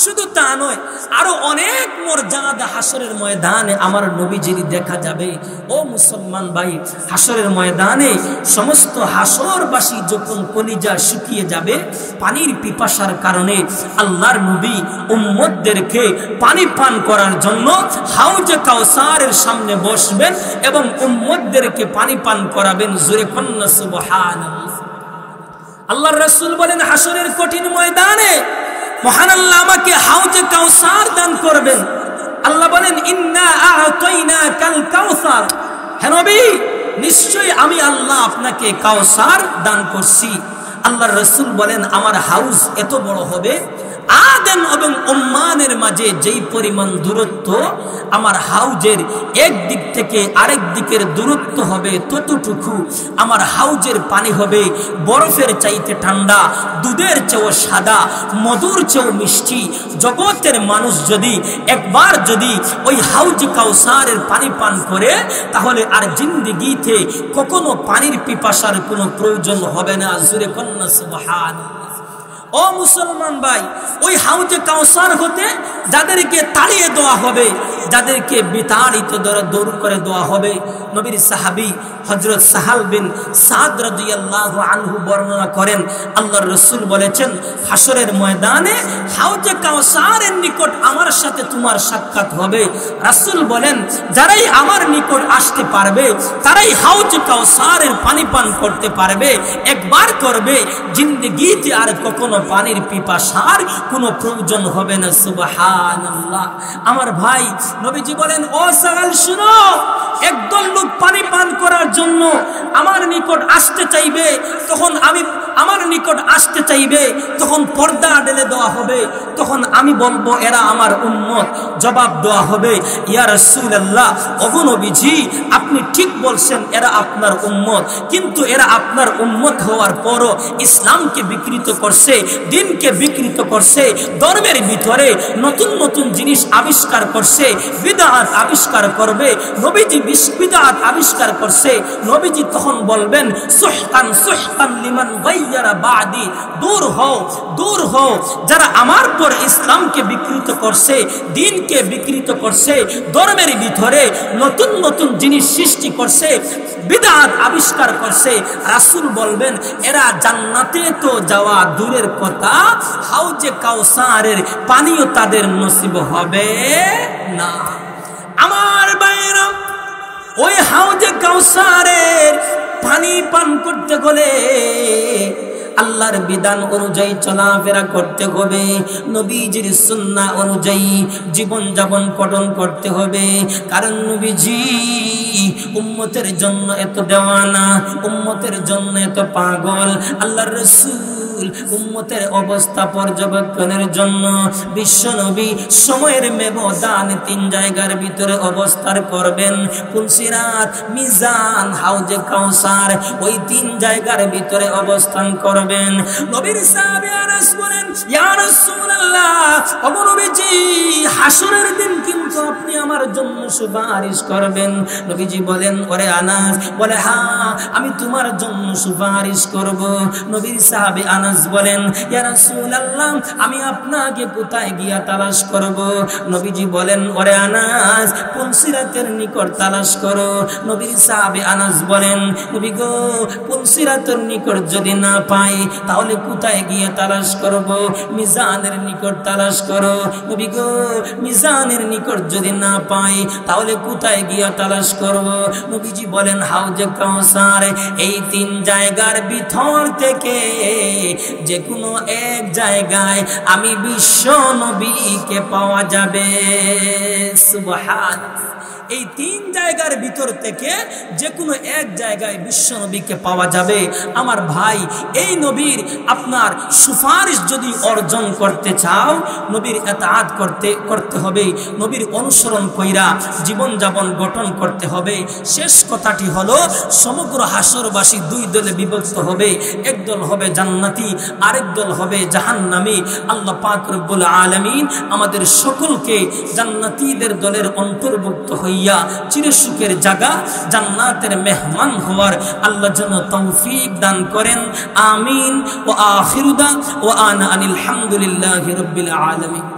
S1: শুধু তা নয়, আরো অনেক মর্যাদা হাসরের ময়দানে আমার নবীজির দেখা যাবে। ও মুসলমান ভাই, হাসরের ময়দানে সমস্ত হাসরবাসী যখন কলিজা শুকিয়ে যাবে পানির পিপাসার কারণে, আল্লাহর নবী উম্মতদেরকে পানি পান করার জন্য হাউজে কাউসারের সামনে বসবেন এবং উম্মতদেরকে পানি পান করাবেন। জোরে কন্না সুবহানাল্লাহ। আল্লাহর রাসূল বলেন, হাসরের কঠিন ময়দানে মহান আল্লাহ আমাকে হাউজে কাউসার দান করবেন। আল্লাহ বলেন, ইন্না আ'তাইনাকাল কাউসার, হে নবী নিশ্চয়ই আমি আল্লাহ আপনাকে কাউসার দান করছি। আল্লাহর রাসূল বলেন, আমার হাউজ এত বড় হবে, আদম এবং উম্মানের মাঝে যেই পরিমাণ দূরত্ব, আমার হাউজের এক দিক থেকে আরেক দিকের দূরত্ব হবে ততটুকু। আমার হাউজের পানি হবে বরফের চাইতে ঠান্ডা, দুধের চেয়েও সাদা, মধুর চেয়েও মিষ্টি। জগতের মানুষ যদি একবার যদি ওই হাউজ কাউসারের পানি পান করে, তাহলে আর জিন্দেগিতে কখনো পানির পিপাসার কোনো প্রয়োজন হবে না। জোরে কন্না সুবহানাল্লাহ। ও মুসলমান ভাই, ওই হাউজে কাউসার হতে যাদেরকে তাড়িয়ে দেওয়া হবে, যাদেরকে বিতাড়িত দৌড় করে দেওয়া হবে, নবীর সাহাবী হযরত সাহাল বিন সাদ রাদিয়াল্লাহু আনহু বর্ণনা করেন, আল্লাহর রাসূল বলেছেন, হাসরের ময়দানে হাউজে কাউসারের নিকট আমার সাথে তোমার সাক্ষাৎ হবে। রাসূল বলেন, যারাই আমার নিকট আসতে পারবে তারাই হাউজে কাউসারের পানি পান করতে পারবে, একবার করবে, জিন্দেগিতে আর কখনো পানির পিপাসার কোনো প্রয়োজন হবে না। সুবহানাল্লাহ। আমার ভাই, নবীজি বলেন, ও সাগাল শুনো, একদল লোক পানি পান করার জন্য আমার নিকট আসতে চাইবে, তখন আমার নিকট আসতে চাইবে, তখন পর্দা ঢেলে দেওয়া হবে, তখন আমি বলবো এরা আমার উম্মত। জবাব দেওয়া হবে, ইয়া রাসূলুল্লাহ, ওগো নবীজি আপনি ঠিক বলছেন, এরা আপনার উম্মত, কিন্তু এরা আপনার উম্মত হওয়ার পরও ইসলামকে বিকৃত করছে, দিনকে বিকৃত করছে, ধর্মের ভিতরে নতুন নতুন জিনিস আবিষ্কার করছে, বিদআত আবিষ্কার করবে। নবীজি বিদআত আবিষ্কার করছে, নবীজি তখন বলবেন, সুহকান সুহকান লিমান গায়্যারা বাদি, দূর হও, দূর হও, যারা আমার পর ইসলামকে বিকৃত করছে, দিনকে বিকৃত করছে, ধর্মের ভিতরে নতুন নতুন জিনিস সৃষ্টি করছে, বিদআত আবিষ্কার করছে। রাসূল বলবেন, এরা জান্নাতে তো যাওয়া দূরের কথা, হাউজে কাউসারের পানিও তাদের নসিব হবে না। আমার ভাইরা, ওই হাউজে কাউসারের পানি পান করতে গেলে আল্লাহর বিধান অনুযায়ী চলাফেরা করতে হবে, নবীজির সুন্নাহ অনুযায়ী জীবন যাপন গঠন করতে হবে। কারণ নবীজি উম্মতের জন্য এত দেওয়ানা, উম্মতের জন্য এত পাগল। আল্লাহর রাসূল উম্মতের অবস্থা পর্যবেক্ষণের জন্য বিশ্ব নবী সময়ের ব্যবধান 3 জায়গার ভিতরে অবস্থান করবেন। পুলসিরাত, মিজান, হাউজে কাউসার, ওই 3 জায়গার ভিতরে অবস্থান করবেন। নবীর সাহাবী আনাস বলেন, ইয়া রাসূলুল্লাহ, ও নবীজি হাসরের দিন কিন্তু আপনি আমার জন্য সুপারিশ করবেন। নবীজি বলেন, ওরে আনাস, বলে হ্যাঁ আমি তোমার জন্য সুপারিশ করব। নবীর সাহাবী আনাস বলেন, ইয়া রাসূলুল্লাহ, আমি আপনাকে কোথায় গিয়া তালাশ করব? নবীজি বলেন, ওরে আনাস পুলসিরাতের নিকট তালাশ করো। নবীর সাহাবী আনাস বলেন, নবী গো পুলসিরাতের নিকট যদি না পাই তাহলে কোথায় গিয়ে তালাশ করব? মিজানের নিকট তালাশ করো। নবী গো মিজানের নিকট যদি না পাই তাহলে কোথায় গিয়ে তালাশ করব? নবীজি বলেন, হাউজে কাউসার। এই 3 জায়গার ভিতর থেকে যে কোনো এক জায়গায় আমি বিশ্ব নবীকে পাওয়া যাবে। সুবহানাল্লাহ। এই 3 জায়গার ভিতর থেকে যে কোনো এক জায়গায় বিশ্ব নবীকে পাওয়া যাবে। আমার ভাই, এই নবীর আপনার সুপারিশ যদি অর্জন করতে চাও, নবীর ইতাআত করতে হবে, নবীর অনুসরণ কইরা জীবন যাপন গঠন করতে হবে। শেষ কথাটি হলো সমগ্র হাসরবাসী দুই দলে বিভক্ত হবে, একদল হবে জান্নাতি, আরেক দল হবে জাহান্নামী। আল্লাহ পাক রব্বুল আলামিন আমাদের সকলকে জান্নাতীদের দলের অন্তর্ভুক্ত হইয়া চিরসুখের জায়গা জান্নাতের মেহমান হওয়ার আল্লাহ যেন তৌফিক দান করেন। আমিন। ওয়া আখিরু দাওয়ানা আনিল হামদুলিল্লাহি রাব্বিল আলামিন।